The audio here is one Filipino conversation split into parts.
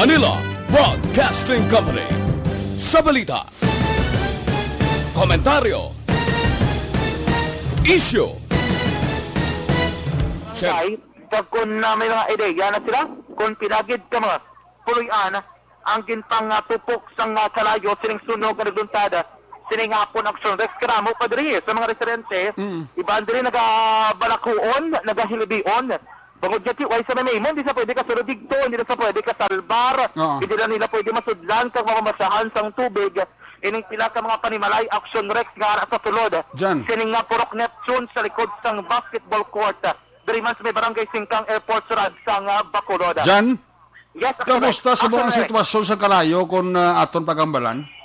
Manila Broadcasting Company. Sa balita, komentaryo, issue. Ay, pag kung may mga ideya na sila, kung pinagid ka mga puluyan, ang gintang tupok sang kalayo, sining sunog na nagduntada, sining hapon aksyon, rex karamo pa diri sa mga residente, iban diri nagabalakuon, nagahilibion, bangod yati, way sa may hindi sa pwede ka surudigto, hindi na sa pwede ka salbar, hindi na nila pwede masudlan kang mamamasahan sang tubig, ining pila ka mga panimalay, aksyon rex nga sa tulod, sining nga purok Neptune sa likod sang basketball court, dari man sa may barangay Singkang Airport Surad sa Bacolod. Jan, yes, kamusta sa buong sitwasyon sa kalayo kung aton pagambalan?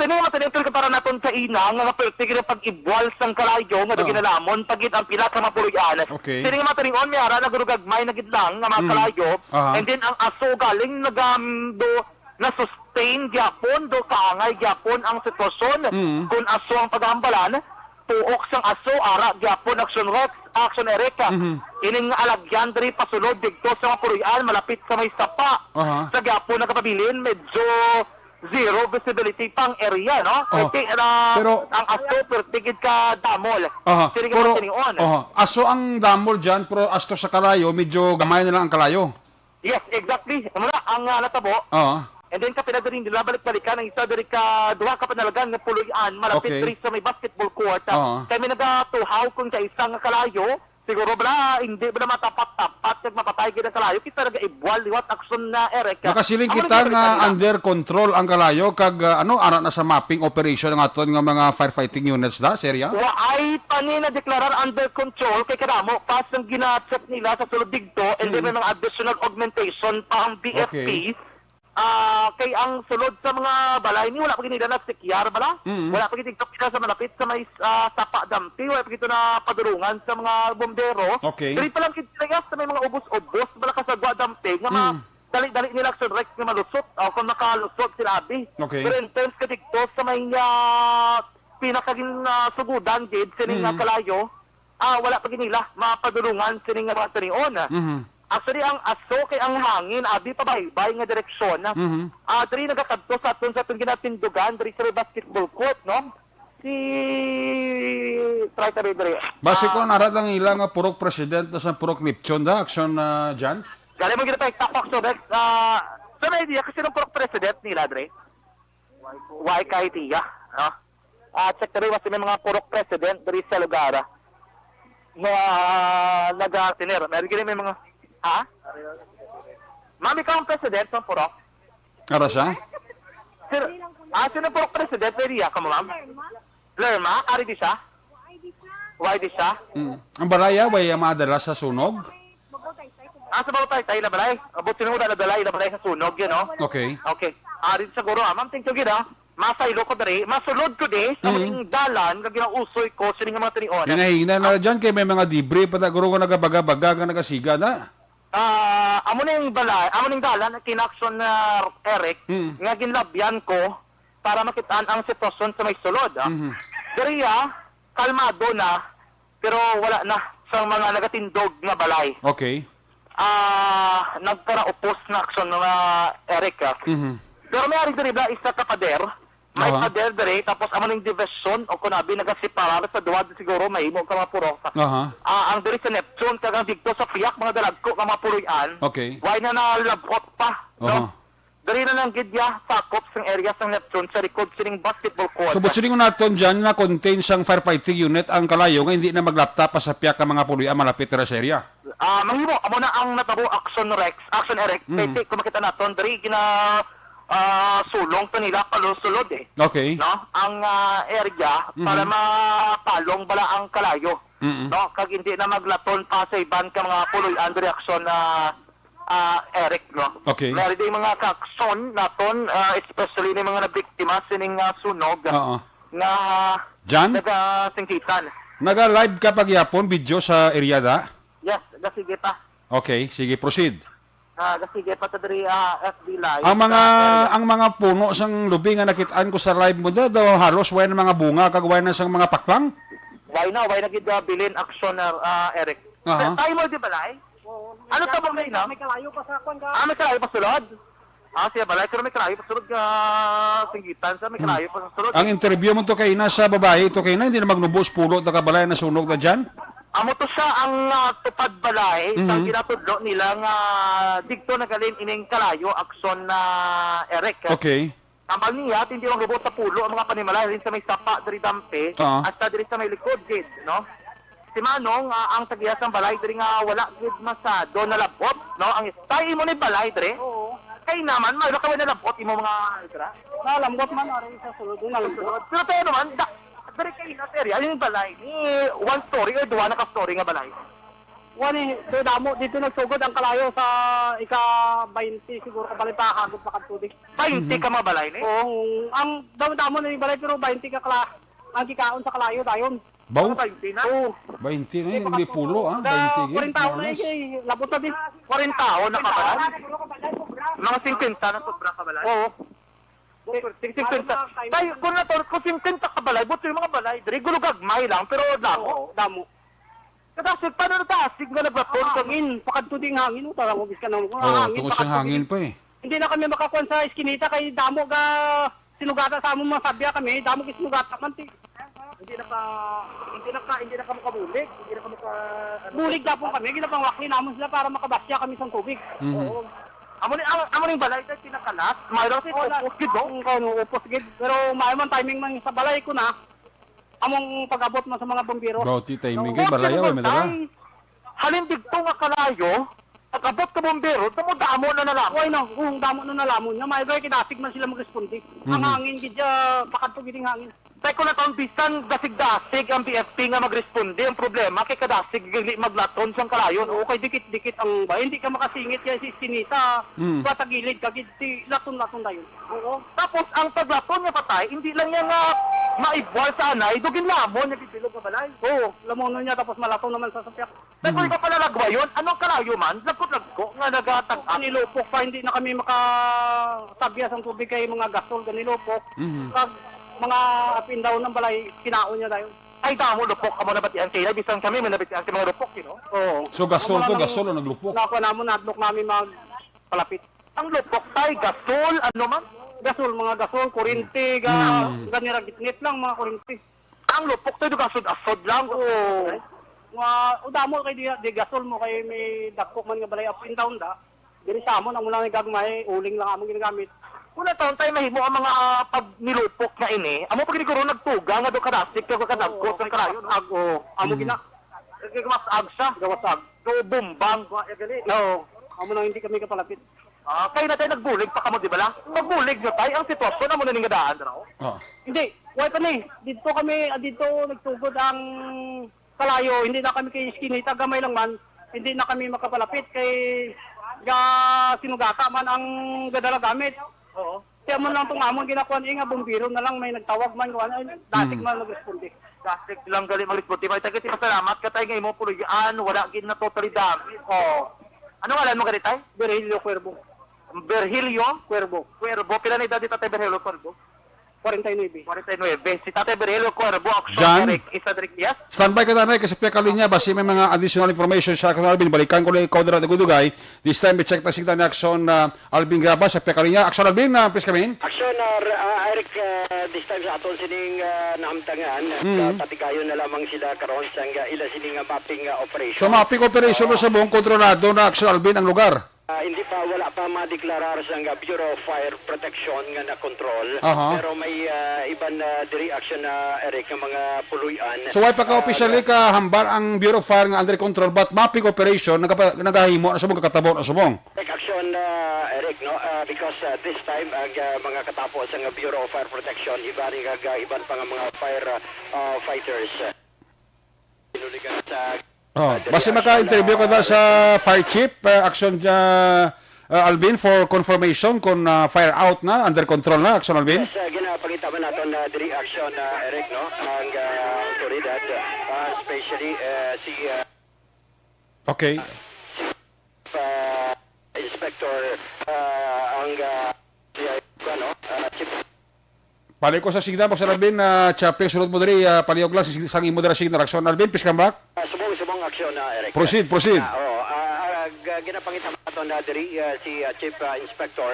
Sino nga tinitol ka para naton sa inang nga pertigil pag-ibwal sang kalayo nga ginalamon pagit ang pila ka mapuruyan. Okay. Sino nga matingon may ara nagurugagmay na gidlang nga mga kalayo and then ang aso galing nagamdo na sustain gyapon do kaangay gyapon ang sitwasyon kung aso ang pagambalan tuok sang aso ara gyapon action rex action ereka ining alagyan diri pasulod didto sa mapuruyan malapit sa may sapa sa gyapon nagapabilin medyo zero visibility pang area no pero ang aso pertigid ka damol pero aso ang damol dyan pero asto sa kalayo medyo gamay na lang ang kalayo. Yes, exactly ano na ang natabo. And then kapila din nila balik-balikan ang isa dari ka duha ka panalagan nga puluyan malapit diri sa may basketball court. Kay may nagatuhaw kung sa isang kalayo siguro bala hindi bala matapat-tapat kag mapatay gid ang kalayo kita nagaibwal liwat aksyon na erek. Nakasiling kita nga under control ang kalayo kag ara na sa mapping operation ng aton nga mga firefighting units da serya. Wa ay pani na deklarar under control kay kadamo pas ang gina-check nila sa sulod digto and then may mga additional augmentation pa ang BFP. Kay ang sulod sa mga balay ni wala pa ginida na sikyar bala wala pa gitigtok sila sa malapit sa may sapa dampi wala pa gito na padulungan sa mga bombero dili pa lang kitlayas sa may mga ubos-ubos bala kasagwa dampi nga dali-dali nila action rex nga malusot kung nakalusot sila abi pero in terms katigto sa may pinakaging sugudan gid sining kalayo wala pa ginila mapadulungan sining mga tanion. Actually, ang aso kay ang hangin, abi pa bay nga direksyon. Diri nagakadto sa aton ginatindugan, diri sa basketball court, no? Try ta diri. Base ko narad ang ilang purok president sa purok Neptune da, aksyon Jan? Gali mo ginapay tapak so Rex. Sa may idea kasi ng purok president nila, diri. Why kay tiya, no? Check diri was may mga purok president diri sa lugar. Nagatiner, may mga Mami ka ang president ng purok? Ara siya? Sino purok president? Pwede ka mo, ma'am? Lerma? Ari di siya? Why di siya? Ang balaya, way madala sa sunog? Sa Bautay-tay na balay? Abot sinuda na balay sa sunog, yun, no? Okay. Ari siguro, ma'am, thank you, gina. Masaylo ko dari, masulod ko di, sa mga dalan, kag ginausoy ko, sining mga tinion. Hinahina na dyan, kay may mga debris, pataguro ko nagabaga-baga, nagasiga na. Amo na yung balay, amo na yung dalan, kinakson na Eric, nga ginlabyan ko para makitaan ang sitwasyon sa may sulod. Dariya, kalmado na, pero wala na sa mga nagatindog nga balay. Okay. Nagkaraupos na aksyon ng Eric. Pero may ari diri ba isa ka pader, may pader diri, tapos amo ning division o kunabi nagasiparar sa duwa siguro may imo ka mapurok. Ang diri sa Neptune kagang dikto sa piyak mga dalagko nga mapuruyan. Why na nalabot pa, no? Diri na lang gidya sakop sang area sang Neptune sa likod sining basketball court. So butsuning naton dyan na contain sang firefighting unit ang kalayo nga hindi na maglapta pa sa piyak ka mga puruyan malapit ra sa area. Mahimo amo na ang natabo action Eric. Kay kung makita naton diri gina sulong pa nila palusulod Okay. No? Ang area para mapalong bala ang kalayo. No? Kag hindi na maglaton pa sa iban ka mga puloy and reaction na Eric, no? Okay. Meron din mga kakson naton, especially ni mga nabiktima sining sunog nga Jan? nagasingkitan. Naga-live ka pagyapon video sa area da? Yes, gasige pa. Okay, sige, proceed. Sige pa ta diri FB live. Ang mga puno sang lubi nga nakitaan ko sa live mo daw halos way na mga bunga kag way na sang mga paklang. Why na gid bilin action na Eric. Tayo mo di balay? Ano tabang na ina? May kalayo pa sa kwan ka. May kalayo pa sulod? Siya balay, pero may kalayo pa sulod ka singgitan sa, may kalayo pa sulod. Ang interview mo to kay ina sa babae, to kay ina, hindi na magnubos pulot na kabalay na sunog na dyan? Amo to siya ang tupad balay, sa ginatudlo nila nga digto na galing ining kalayo, Aksyon na Eric. Okay. Tambal niya, hindi ang lubot sa pulo ang mga panimalay, rin sa may sapa, diri dampe, at diri sa may likod, gid, no? Si Manong, ang tagiyasang balay, diri nga wala gid masado na labot, no? Ang style mo ni balay, diri. Oo. Kay naman, mayroon ka na labot, imo mga, dira. Nalambot man, aray sa sulod. Nalambot. Pero tayo naman, diri kayo na, area, yung balay, ni one story or duwa na ka-story nga balay. Wani, damo, dito nagsugod ang kalayo sa ika-20 siguro kabalay pa hagod pa kadtudig. 20 ka mga balay, ni? Oo, ang damo na yung balay pero 20 ka ang kikaon sa kalayo dayon. Baw? 20 na? Oo. 20 na yun, hindi pulo, 20 gid. 40 taon na yun, labot na din. 40 taon na ka balay? Mga 50 na sobra ka balay? Oo. 50. Tayo, kung na to, kung 50 ka balay, buto yung mga balay, diri gulugagmay lang, pero damo. Damo. Kadasig, paano na taasig nga nagbaton ka? Hangin, pakadtudig hangin, tarang ubis ka na. Tungkol sa hangin pa eh. Hindi na kami makakuan sa iskinita kay damo ga sinugata sa among mga sabya kami, damo ga sinugata man ti. Hindi na ka makabulig, hindi na ka maka... Bulig na po kami, ginapangwakli namon sila para makabasya kami sa tubig. Oo. Amo ni balay tayo pinakalas, mayroon si Upos Gid, no? Upos gid. Pero mayroon timing man sa balay ko na. Among pag-abot mo sa mga bombero. Bauti timing kay balayaw, may dala. Halin digto nga kalayo, pag-abot ka bombero, damo na nalamon. Uy no, damo na nalamon na may kinasig man sila mag-responde. Ang hangin gid pakadto gid ang hangin. Tay ko na taon bisan dasig-dasig ang BFP nga magresponde. Ang problema kay kadasig gali maglaton sang kalayon. Oo, kay dikit-dikit ang ba. Hindi ka makasingit yan si Sinita. Patagilid ka gid ti laton-laton dayon. Oo. Tapos ang paglaton niya patay, hindi lang niya nga maibwal sa anay, dugin lamon niya bibilog ka balay. Oo, lamono niya tapos malaton naman sa sapyak. Tay kung ikaw pala lagwa yun, anong kalayo man? Lagkot-lagko nga nagatag-up. Ganilupok pa, hindi na kami makasabya sa tubig kay mga gasol, ganilupok. Pag mga up and down ng balay, kinaon niya dayon. Ay, damo lupok ka mo na batian kay bisan kami may nabatian si mga lupok, you know? Oo. So gasol to, gasol o naglupok? Nakuha namon, natlok namin magpalapit. Ang lupok tay, gasol, ano man? Gasol, mga gasol, kurinti, ganira gitnit lang mga kurinti. Ang lupok tayo, gasod-asod lang. Oo. Damo kay di gasol mo kay may dakpok man nga balay up and down da. Diri sa amon ang mula nga gagmay, uling lang among ginagamit. Kuna taon tayo mahimo ang mga pag nilupok na ini. Amo pag niguro nagtuga nga do kadasik ka kadagko sa kalayo. Ago, amo gina. Mas agsa, gawasag. Do bumbang ko gali. Oo. Amo nang hindi kami kapalapit. Kay na tayo nagbulig pa kamo di ba lang? Pagbulig nyo tayo ang sitwasyon amo na ning daan raw. Hindi, why pa ni? Dito kami dito nagtugod ang kalayo, hindi na kami kay iskinita gamay lang man. Hindi na kami makapalapit kay sinugata man ang gadala gamit. Oo. Kaya mo lang itong amon ginakuan nga bumbiro na lang may nagtawag man kuan dasig man nagresponde. Dasig lang gali magresponde. May tayo salamat ka tayo nga imo puluyan, wala gid na totally dami. Ano ngalan mo ganitay? Virgilio Cuervo. Virgilio Cuervo. Pila na edad ni Tatay Virgilio Cuervo? 49. 49. Si Tatay Virgilio Cuervo, Aksyon, Jan? Eric, isa direct yes? Standby ka tanay kasi pia kalinya basi may mga additional information sa kanal Alvin balikan ko lang ikaw dira dugay. This time we check ta sigta ni Aksyon Alvin Graba sa pia kalinya. Aksyon Alvin, please come in. Aksyon, Eric, this time sa aton sining naamtangan, patigayon na lamang sila karon sa ila sining mapping operation. So mapping operation mo sa buong kontrolado na Aksyon Alvin ang lugar. Hindi pa, wala pa madeklarar sa Bureau of Fire Protection nga na control. Pero may iban diri action na Eric ng mga puluyan. So why pa ka officially ka hambar ang Bureau of Fire nga under control but mapping operation nagahimo na subong kakatabo na subong. Take action Eric no because this time ang mga katapos sa Bureau of Fire Protection iban pa nga mga fire fighters. Pinuligan sa basta maka-interview ko na sa fire chief, Aksyon Alvin for confirmation kung fire out na, under control na, Aksyon Alvin? Yes, ginapakita man natin na diri action Eric, no? Ang autoridad, especially si Okay. Inspector ang Chief. Pali ko sa signal, Aksyon Alvin, chapter sunod mo diri, paliyog lang, sang imo dira signal, Aksyon Alvin, please come back. Subong aksyon Eric. Proceed. ginapangita nato na diri si Chief Inspector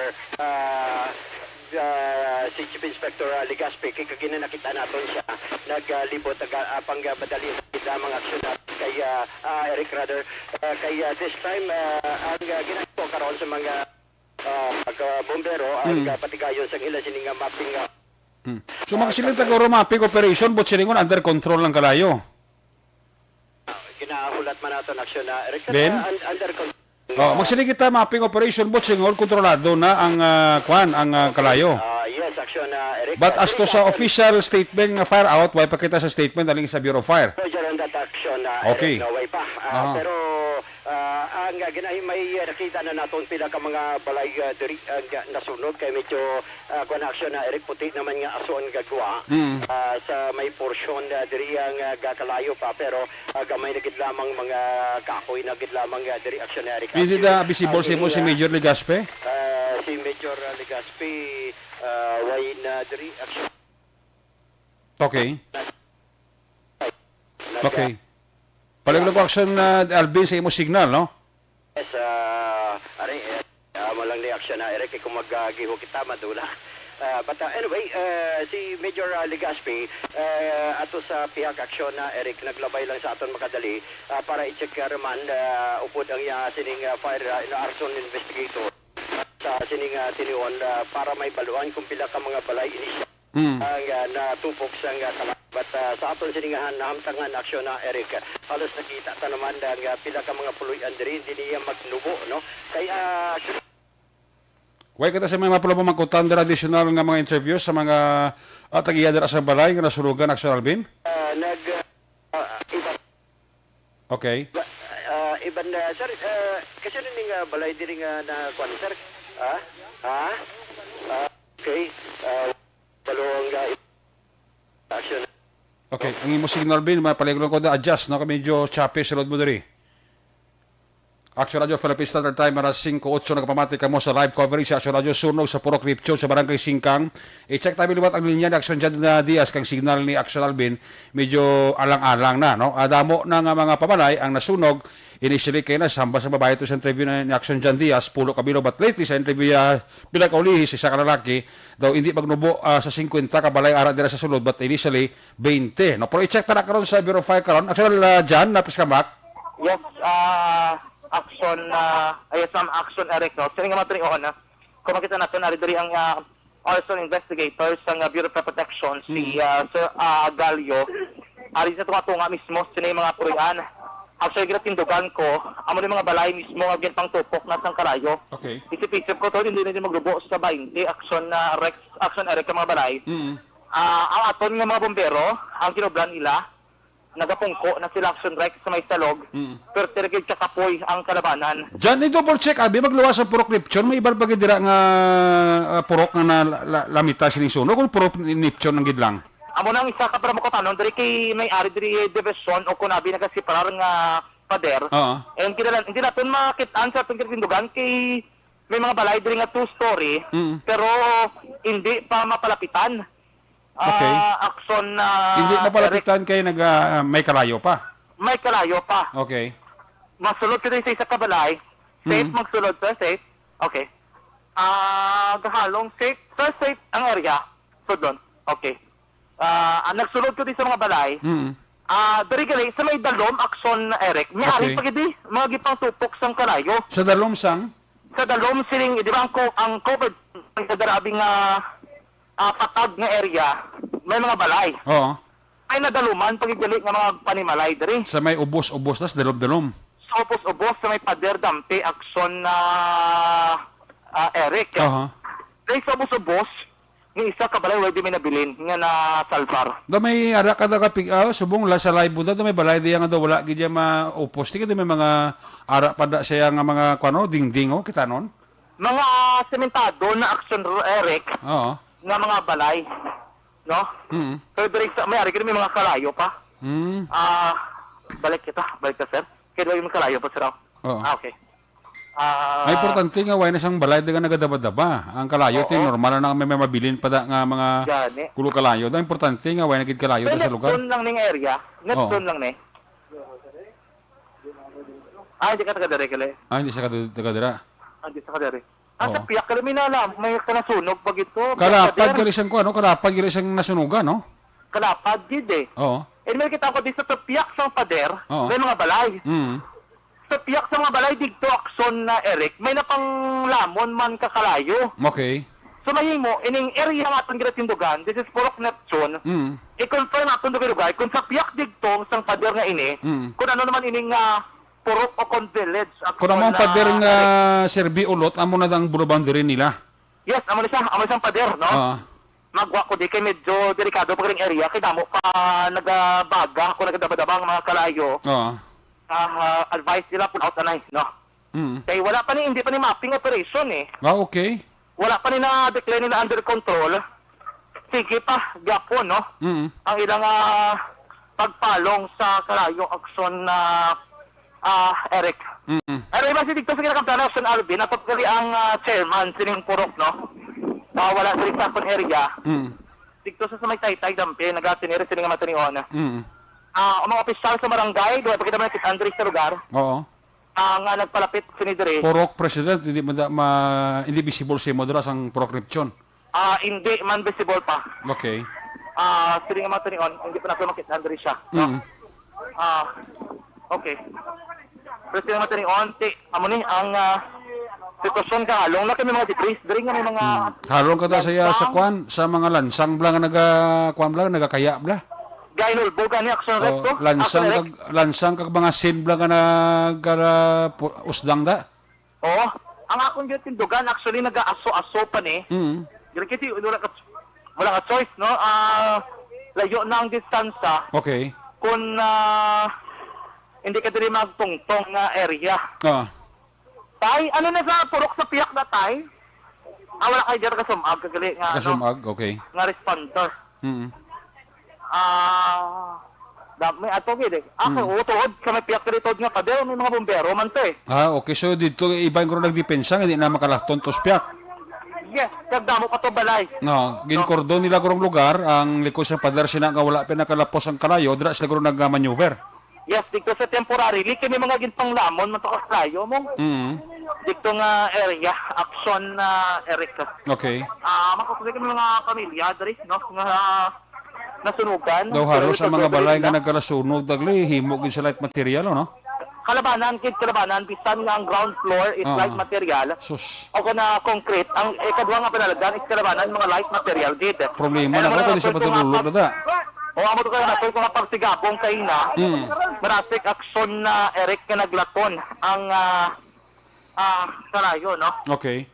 si Chief Inspector Legaspi kay kagina nakita naton siya naglibot pang badali sa mga aksyon kay Eric rather kay this time ang ginagawa karon sa mga bombero ang patigayon sa ila sining mapping So magsilin tagoro mapping operation but silingon under control ng kalayo. ginahulat man nato aksyon na Eric Ben? under control. Magsilin kita mapping operation but silingon kontrolado na ang ang kalayo. Yes, aksyon na Eric. But as to sa official statement nga fire out, why pa kita sa statement aling sa Bureau of Fire? Roger on that action Okay. Eric, no way pa. Pero ang ginahin may nakita na naton pila ka mga balay diri nasunog kay medyo kun action na Eric puti naman nga aso ang gagawa sa may porsyon diri ang gakalayo pa pero gamay na gid lamang mga kahoy na gid lamang diri action na Eric. Hindi na visible si Major Legaspi? Si Major Legaspi way na diri action. Okay. Okay. Palaglag ko action na Alvin sa imo signal, no? Yes, ari malang ni action na Eric kung maggiho kita madula. But anyway, si Major Legaspi ato sa pihak aksyon na Eric naglabay lang sa aton makadali para i-check raman upod ang sining fire arson investigator sa sining tinion para may baluan kung pila ka mga balay inisya ang natupok sa but sa aton siningahan nahamtangan aksyon na Eric halos nakita ta naman ang pila ka mga puloy andiri hindi niya magnubo no kaya Way kita sa mga mapulo mangkutan dira additional nga mga interviews sa mga tagiya dira sa balay nga nasurugan aksyon Alvin? iba Okay. iban sir kasi ning balay diri nga na kwan sir okay balong action. Okay, ang imo signal Alvin mapaliglo ko da adjust no kami medyo choppy sa load mo diri. Aksyon Radio Philippine Standard Time aras 5:08 nagpamati kamo sa live coverage sa Aksyon Radio Sunog sa Purok Ripcho sa Barangay Singkang. I-check tayo liwat ang linya ni Aksyon Jan Diaz kang signal ni Aksyon Alvin medyo alang-alang na no. Adamo na nga mga pabalay ang nasunog initially kay na samba sa babae to sa interview ni Aksyon Jan Diaz pulo kabilo but lately sa interview pila ka ulihi sa kalalaki daw hindi magnubo sa 50 ka balay ara dira sa sulod but initially 20 no. Pero i-check ta na karon sa Bureau of Fire karon Aksyon Jan napis ka back. Yes, action ayos ma'am action Eric no sino nga matring na kung makita natin ari ang arson investigators ang Bureau of Protection si Sir Galio ari sa tunga mismo sino yung mga purian actually ginatindugan ko amo ni mga balay mismo ang pang tupok na sang kalayo. Okay. Isip-isip ko to hindi na maglubo sa 20 action action Eric ang mga balay ang aton nga mga bombero ang kinublan nila nagapungko na sila action Rex sa may salog pero tirigid kakapoy ang kalabanan. Diyan, i-double check, abi, magluwas sa purok Nipchon, may ibang bagay dira nga purok nga lamita sining sunog, kung purok Nipchon ang gidlang? Amo nang isa ka para makatanon, dari kay may ari dari division o kunabi nagasiparar nga pader. And hindi natin makitaan sa itong tindugan kay may mga balay dari nga 2-story, pero hindi pa mapalapitan. Okay. Aksyon Hindi mapalapitan kay may kalayo pa? May kalayo pa. Okay. Magsulod ka din sa isa kabalay. Safe, magsulod sir, safe. Okay. Gahalong safe. Sir, safe ang area. So doon. Okay. Nagsulod ko din sa mga balay. Dari gali, sa may dalom, aksyon na Eric. May Okay. ari pa gidi, mga gipang tupok sang kalayo. Sa dalom sang? Sa dalom, siling, di ba ang covered sa darabing patag nga area, may mga balay. Oo. Ay nadaluman, pagigali nga mga panimalay dari. Sa may ubos-ubos tas dalom-dalom. So, ubos sa may pader dampi, aksyon na Eric. Dahil sa ubos-ubos, ng isa ka balay, pwede may nabilin, nga na salvar. Da may ara ka da kapig subong la sa live da may balay diya nga daw wala gid maupos. Tika may mga ara pa da siya nga mga kuno dingding kita non. Mga sementado na aksyon Eric. Oo. Nga mga balay, no? Pero direct sa may ari may mga kalayo pa. Balik ka sir. Kaya may kalayo pa sir. Okay. May importante nga way na siyang balay daga nagadaba-daba. Ang kalayo ting normal na may mabilin pa da nga mga kulo kalayo. Da importante nga way nagid kalayo da sa lugar. Doon lang ning area. Doon lang ni. Hindi ka taga dere kali. Hindi siya tagadira. Hindi sa kadere. Oo. Sa piyak kali minala, may kanasunog pag ito. Kalapad kali siyang kuano, kalapad kali siyang nasunugan, no? Kalapad gid eh. Oo. May kita ko dito sa piyak sa pader, Oo. may mga balay. Mm. Sa piyak sa mga balay dito Aksyon na Eric, may napanglamon man kakalayo. Okay. So mahimo ining area nga atong ginatindugan, this is Purok Neptune. Mm. I-confirm atong dugay kung sa piyak dito sang pader nga ini, kung ano naman ining Purok o kon village. Kung naman pader nga serbi ulot, amo na ang boundary nila. Yes, amo siyang pader, no? Magwa ko di kay medyo delikado pag ring area kay damo pa nagabaga kung nagadabadabang mga kalayo. Advice nila pun out anay, no? Mm. Kay wala pa ni hindi pa ni mapping operation eh. Okay. Wala pa ni na declare nila under control. Sige pa gyapon, no? Mm. Ang ilang pagpalong sa kalayo Aksyon na Eric. Mm. Pero iba si dito sa kinakampana Aksyon Alvin, at kali ang chairman sining Purok, no? Wala sa Rixapon area. Mm. Dito sa may Taytay Dampi, nagatiniri sining matanion. Mm. Ang mga opisyal sa barangay, doon pagkita mo na kita Andres sa lugar, Oo. ang nagpalapit sinidiri, Purok president, hindi hindi visible si Modras ang proscription. hindi man visible pa. Okay. Sining matanion, hindi pa natin makita Andres siya. No? Mm. Okay. Pero sining matanion, amo ni, ang sitwasyon ka, halong na kami mga degrees, diri nga may mga... Halong ka ta saya sa kwan, sa mga lansang bla nga kwan bla, nagakaya bla. Gainulbo gani Aksyon Rep to? Lansang kag mga sin bla nga usdang da. Oo. Ang akong tindugan, actually, nag-aso-aso pa ni. Mm. Dili kiti, wala ka choice, no? Layo na ang distansya. Okay. Kung hindi ka dili magtungtong nga area. Tay, ano na sa purok sa piyak na tay? Wala kayo dyan kasumag, kagali nga, Kasumag, okay. nga responder. Mm. May ato gid eh. Ako, utuod sa may piyak dito nga pader, may mga bombero man to eh. Okay. So dito iba yung nagdepensa, hindi na makalahton to spiak. Yes, kagdamo pa to balay. No, ginkordon nila kurong lugar, ang likod sa pader sina nga wala pinakalapos ang kalayo, dira sila kurong nagmaneuver. Yes, dito sa temporary, kami mga gintang lamon, man to kaslayo mo. Mm. Dito nga area, Aksyon na Eric. Okay. Makakulit kami mga pamilya, Dres, no? Nga nasunugan. Daw halos ang mga balay nga nagkalasunog dagli, himog din sa light material, no? Kalabanan, bisan nga ang ground floor is light material. Sus. O kung na concrete, ang ikadwa nga pinalagan is kalabanan, mga light material, did. Problema na ba, pwede siya patululog na da. O amo to kayo na to, kung pagsigabong kayo na, marasik Aksyon na Eric nga naglaton ang karayo, no? Okay.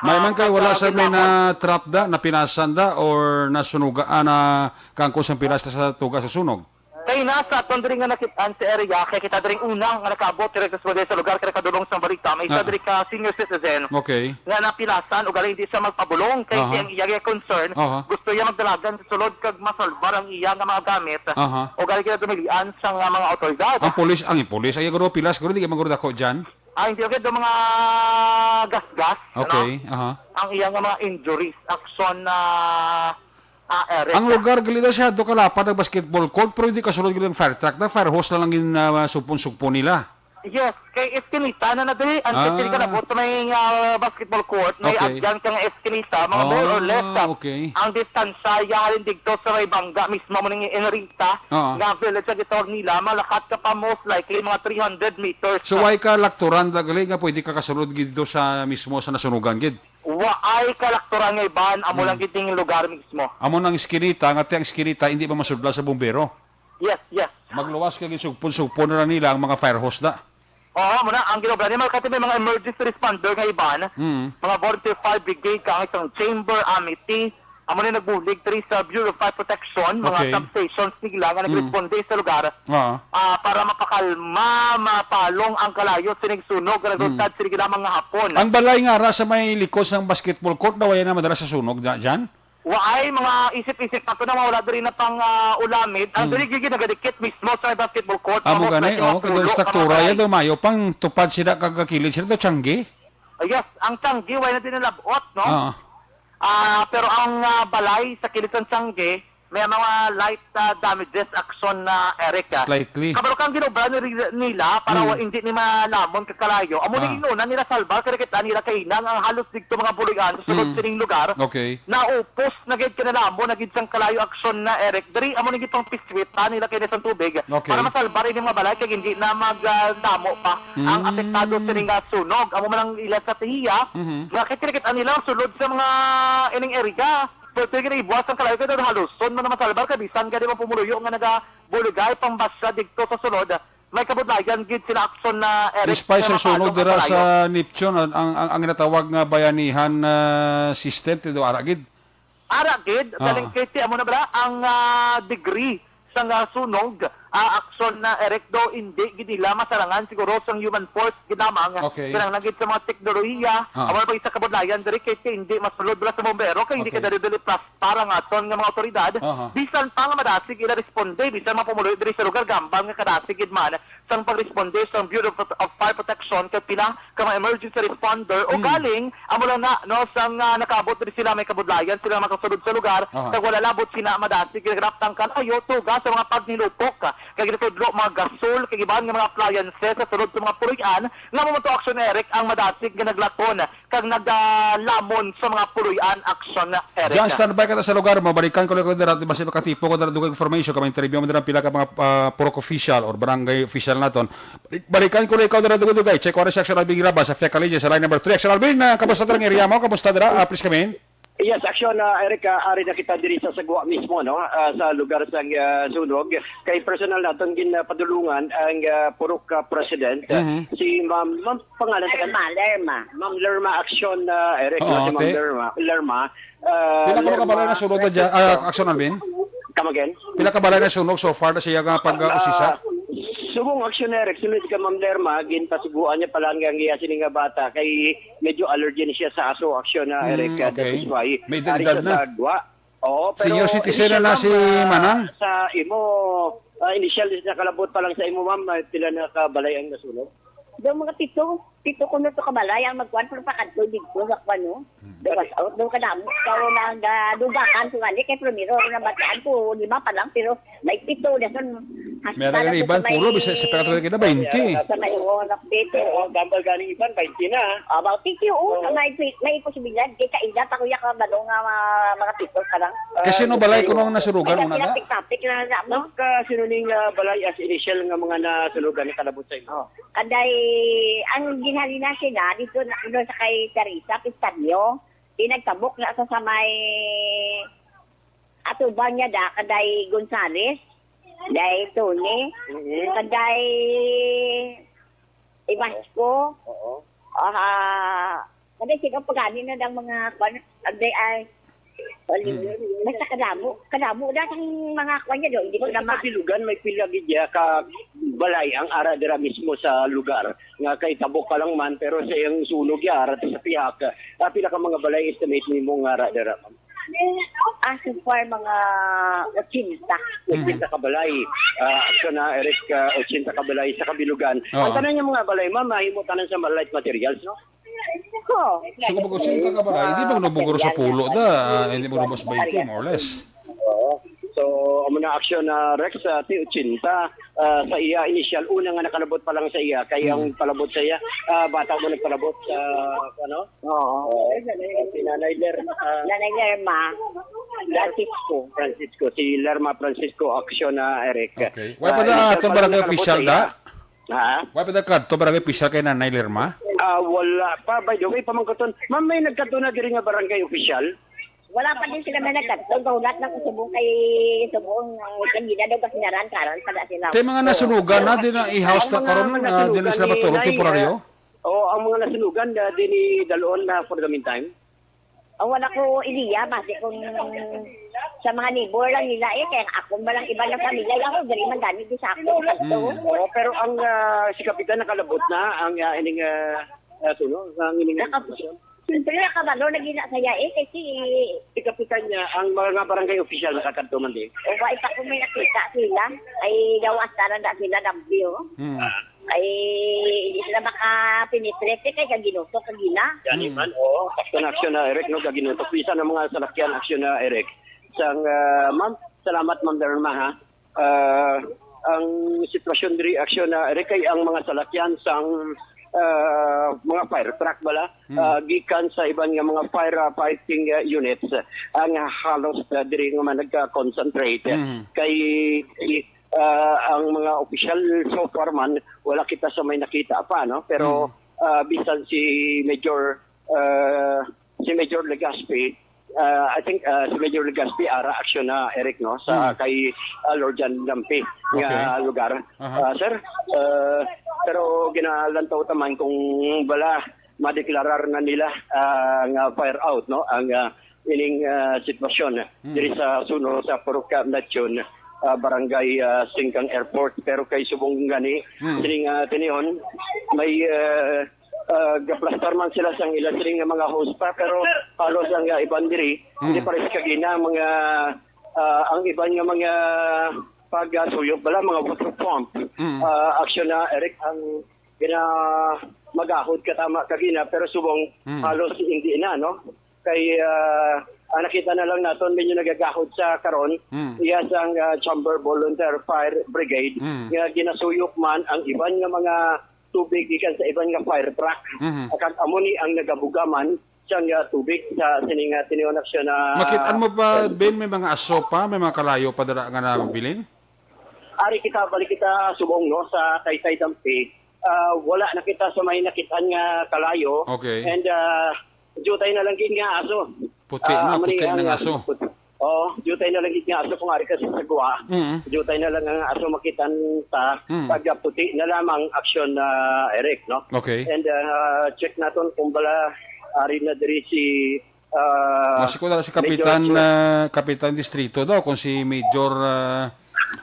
May man kay wala sa may na trap da, na pinasan da, or nasunuga, na kangkos ang pilas sa tuga sa sunog? Kay nasa tondring nga nakitaan sa area, kaya kita dring unang nga nakabot direkta sa lugar, kaya kadulong sa balita, may isa diri ka senior citizen, Okay. nga napilasan, o galing di siya magpabulong, kay siyang iya concern, gusto niya magdalagan sa sulod, kag masalbar ang iya nga mga gamit, o galing kita dumilian sa mga otoridad. Ang pulis, ay guro pilas, guro di ka maguro dako dyan? Hindi okay, mga gas-gas, Okay, ang iya nga mga injuries, Aksyon na Eric. Ang lugar gali siya do kalapad ang basketball court pero hindi kasulod gali ang fire truck na fire hose na lang yung supon-supon nila. Yes, kay eskinita na dali. Until ka na po sa may basketball court, may agyan kang eskinita, mga more or less. Okay. Ang distansya, yahalin dito sa may bangga, mismo mo nang Enrita, na village sa gitor nila, malakat ka pa most likely mga 300 meters. So why ka lakturan gali nga pwede ka kasulod dito sa mismo sa nasunugan gid? Waay kalakturan nga iban, amo lang giting lugar mismo. Amo nang iskinita, nga ang iskinita hindi ba masudla sa bumbero? Yes, yes. Magluwas ka gisugpon-sugpon na nila ang mga fire hose da. Oo, muna, ang ginobra niya, kasi may mga emergency responder nga iban, mga volunteer fire brigade, kang isang chamber, amity, amo na nagbulig, sa Bureau of Fire Protection, mga substations nila nga nagresponde sa lugar, para mapakalma, mapalong ang kalayo, sinigsunog, nagsultad, sinigila mga hapon. Ang balay nga ra sa may likos ng basketball court, dawayan na madala sa sunog dyan? Waay, mga isip-isip na ito na mawala rin na pang ulamid. Ang dali gigit nagadikit mismo sa basketball court. Amo gani, kaya struktura yan daw mayo, pang tupad sila kagakilid sila daw tiyanggi? Yes, ang tiyanggi, way na din nalabot, no? Pero ang balay sa kilid ng tiyanggi, may mga light damages action na Eric. Slightly. Kabalo kang ginobra nila para hindi ni malamon kakalayo. Amo ning inuna nila salbar kaya kita nila kainang ang halos dito mga buligan sa sulod sining lugar. Okay. Na upos na gid kinalamon na gid sang kalayo action na Eric. Diri amo ning gitong piswit nila kay sa tubig para masalbar ini mga balay kay hindi na magdamo pa ang apektado sining sunog. Amo man ang ila sa tiya. Nga kita nila sulod sa mga ining area. Pero tigil ibuwas ang kalayo kayo halos. Son man naman salbar ka, bisan ka di man pumuluyo nga nagabulugay pambasa dito sa sunod. May kabudlayan gid sila action na Eric. Despite sa sunod dira sa Neptune, ang natawag nga bayanihan system, tido aragid. Aragid, daling kiti, amo na ba, ang degree sa sunog, action na Eric do hindi gidila masarangan siguro sa human force ginamang kinang nagit sa mga teknolohiya amo na pa isa kabudlayan diri kay hindi masulod ra sa bombero kay hindi ka dali plus para nga ton nga mga otoridad bisan pa nga madasig ila responde bisan mapumuloy diri sa lugar gambang nga kadasig gid man sang pagresponde sa Bureau of Fire Protection kay pila ka mga emergency responder o galing amo lang na no sang nakaabot diri sila may kabudlayan sila makasulod sa lugar tag wala labot sina madasig ginagratang kan ayo tuga sa mga pagnilupok kay ginatudlo mga gasol kay giban nga mga appliances sa sulod sa mga puruyan nga mo to action Eric ang madasig nga naglaton kag naglamon sa mga puruyan action Eric. Diyan standby ka sa lugar mo balikan ko dira basi makatipo ko dira dugay information kay interview mo dira pila ka mga purok official or barangay official naton. Balikan ko ikaw dira dugay check ko Aksyon Alvin Graba sa FECA College sa line number 3. Aksyon Alvin, kamusta dira ang area mo? Kamusta dira? Please come in. Yes, Aksyon, Eric, ari na kita diri sa Sagwa mismo, no? Sa lugar sa sunog. Kay personal natin ginpadulungan ang purok president, si Ma'am pangalan ta Ma'am Lerma Aksyon, Eric, si Ma'am Lerma. Pila ka kabalay na sunog dyan, Aksyon Alvin? Come again? Pila ka kabalay na sunog so far na siya nga pag-usisa? Subong aksyon Eric, sunod ka Ma'am Lerma, ginpasiguan niya pala ang giyasin nga bata kay medyo allergy niya siya sa aso aksyon na Eric. Okay. May Ari edad na. Oo, pero Senior citizen na si Manang? Sa imo, initial na kalabot pa lang sa imo ma'am, pila na kabalay ang nasunog? Doon mga pito ko na ito kabalay, ang magkuhan pero pakadto dito sa kwano. Doon ka namin, karo na dugakan, sungali kay Primero, na bataan po, 5 pa lang, pero may pito, nasan, meron ka iban, puro, bisa sa pekatuloy kita, 20. Sa may oras dito. Gambal galing iban, 20 na. About 50, may posibilidad, kay kaida, pakuya ka ba doon nga mga pito ka lang. Kasi no balay ko nung nasurugan, una na? Tapik na no? Sinuning balay as initial nga mga nasunugan na kalabot sa imo? Kaday, ang ginhalina sila dito sa kay Teresa Pistanyo, nagtabok na sa may atubang niya da, kaday Gonzales, kaday Tony, kaday Ivasko, kaday sigang pagani na ng mga kaday ay basta kadamo na ang mga kwan niya doon. Hindi ko naman. Sa Bilugan, may pilagid niya ka balay ang ara dira mismo sa lugar. Nga kay tabok ka lang man, pero sa iyang sunog ya, ara sa pihak. Pila ka mga balay estimate ni mong ara dira. So far, mga 80. 80 ka balay. Aksyon na, Eric, 80 ka balay sa Kabilugan. Ang tanan niya mga balay, ma'am, mahimutanan sa light materials, no? So kung mag-usinta ka ba, hindi bang nabuguro sa pulo da? Hindi mo nabos 20, more or less. Oo. So, amo na aksyon na Rex sa 80 sa iya initial una nga nakalabot pa lang sa iya kaya ang palabot sa iya bata mo nagpalabot sa ano? Oo. Nanay Lerma Francisco si Lerma Francisco aksyon na Eric. Okay. Why pa na itong barangay official da? Ha? Why pa na itong barangay official kay Nanay Lerma? Wala pa. By the way, pamangkaton. Ma'am, may nagkato na diri nga barangay official? Wala pa din sila may nagkatong. Gaulat na kusubong kay subong kanina daw kasi naran karon pada sila. Tay mga nasunugan na din na i-house na karon din na sila matulog temporaryo? Oo, ang mga nasunugan din ni Daloon na for the meantime. Ang wala ko iliya, base kung sa mga neighbor lang nila kaya ako ba lang iba ng pamilya ako, dali man gamit din sa ako. Oo, pero ang si Kapitan nakalabot na ang ining ang ining Siyempre nakabalo na gina saya kasi si Kapitan niya, ang mga barangay official nakakadto man din. o ba ita kung may nakita sila, ay gawas na na sila nabyo. Ay hindi sila makapenetrate kay kaginuto kagina. Yan man, aksyon na Eric, no, kaginutok. Pisa ng mga salakyan aksyon na Eric. Sang, ma'am, Salamat, Ma'am Derma, ha. Ang sitwasyon diri aksyon na rekay ang mga salakyan sang mga fire truck bala gikan sa iban nga mga fire fighting units ang halos diri nga man nagka-concentrate kay ang mga official so far man wala kita sa may nakita pa, no, pero bisan si Major Legaspi, I think si Major Legaspi ara aksyon na Eric, no, sa kay Lord John Lampi nga lugar. Sir, pero ginalantaw taman kung bala madeklarar na nila nga fire out, no, ang ining sitwasyon diri sa suno sa Purok Nation, barangay Singkang Airport. Pero kay subong gani sining tinion may gaplaster man sila sang ilang siling nga mga host pa, pero halos ang iban diri hindi pares kagina mga ang iban nga mga pagsuyop bala mga water pump aksyon na Eric ang gina magahod katama kagina, pero subong halos hindi na, no, kay nakita na lang naton medyo nagagahod sa karon iya sang Chamber Volunteer Fire Brigade nga ginasuyop man ang iban nga mga tubig gikan sa iban nga fire truck. Kag amoni ang nagabugaman siyang tubig sa sining tinion aksyon na Makitaan mo ba, Ben, may mga aso pa, may mga kalayo pa dara nga nabilin? Ari kita balik kita subong, no, sa Taytay Dampi. Wala na kita sa may nakitaan nga kalayo. Okay. And jutay na lang gid nga aso. Puti na, puti ng aso. Jutay na lang gid nga aso kung ari kasi sa guwa. Jutay na lang ang aso makitan ta pag puti na lamang aksyon na Eric, no. Okay. And check naton kung bala ari na diri si Kasi ko na si Kapitan Distrito daw, kung si Major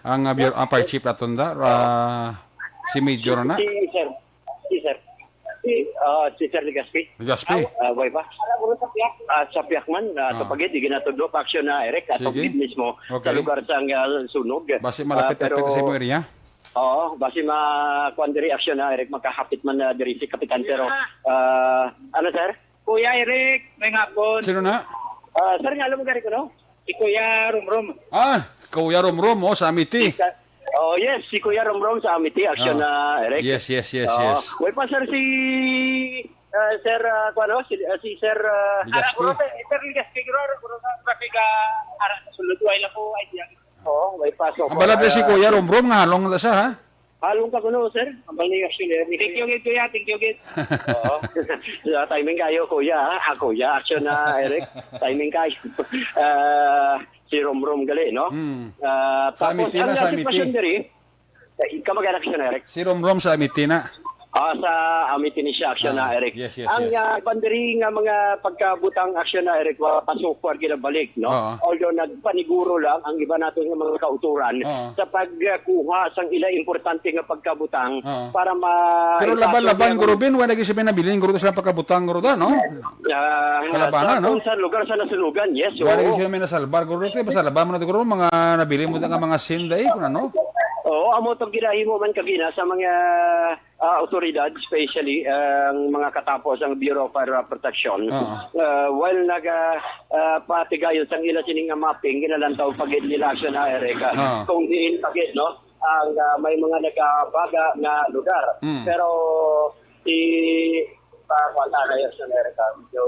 ang fire chief naton da, si Major na. Si Sir Legaspi. Legaspi. Way pa. Sa Piakman, sa pagid, di ginatudlo pa aksyon na Eric, at Sige. mismo Okay. sa lugar sa sunog. Basi malapit-lapit sa imo area. Oo, basi makuan diri aksyon na Eric, makahapit man na diri si Kapitan, pero ano sir? Kuya Eric, may ngapon. Sino na? Sir, nga alam mo gari ko, no? Si Kuya Rumrum. Kuya Romrom, sa Amity. Oh yes, si Kuya Romrom sa Amity, aksyon na Eric. Yes. Way pa sir si Sir si Sir Legaspi. Sir Legaspi, ka ara sa sulod. Wala po idea. way pa. So, Ang balad si Kuya Romrom, nga halong na siya, ha? halong ka kuno, sir. Ang bali aksyon ni Thank you, Kuya. Thank you, Git. Oo. Timing kayo, Kuya. Kuya, aksyon na Eric. Timing kayo. Si Romrom gali, no? Sa Tapos, Amity na, ang sa Amity. sitwasyon diri, kamag-anak aksyon na Eric. Si Romrom sa Amity na. Sa Amity ni siya, aksyon na Eric. Yes. Ang bandiri nga mga pagkabutang aksyon na Eric, pasok ginabalik, no? Although nagpaniguro lang ang iba natin nga mga kauturan sa pagkuha sang ila importante nga pagkabutang para Pero laban-laban, Guru Ben, wala naging sabihin na bilhin, Guru, sila pagkabutang, Guru, no? Kalabanan, no? Sa lugar sa nasunugan, yes. Wala naging sabihin na salbar, Guru, basta laban mo na, Guru, mga nabili mo na nga mga sinday, kung ano? Oo, amo itong ginahimo man kagina sa mga otoridad, especially ang mga katapos ang Bureau of Fire Protection. While patigayon sang ila sining nga mapping, ginalantaw pagid nila aksyon na Eric. Kung diin pagid, no, ang may mga nagabaga na lugar. Pero si kwanta na yun sa Eric, medyo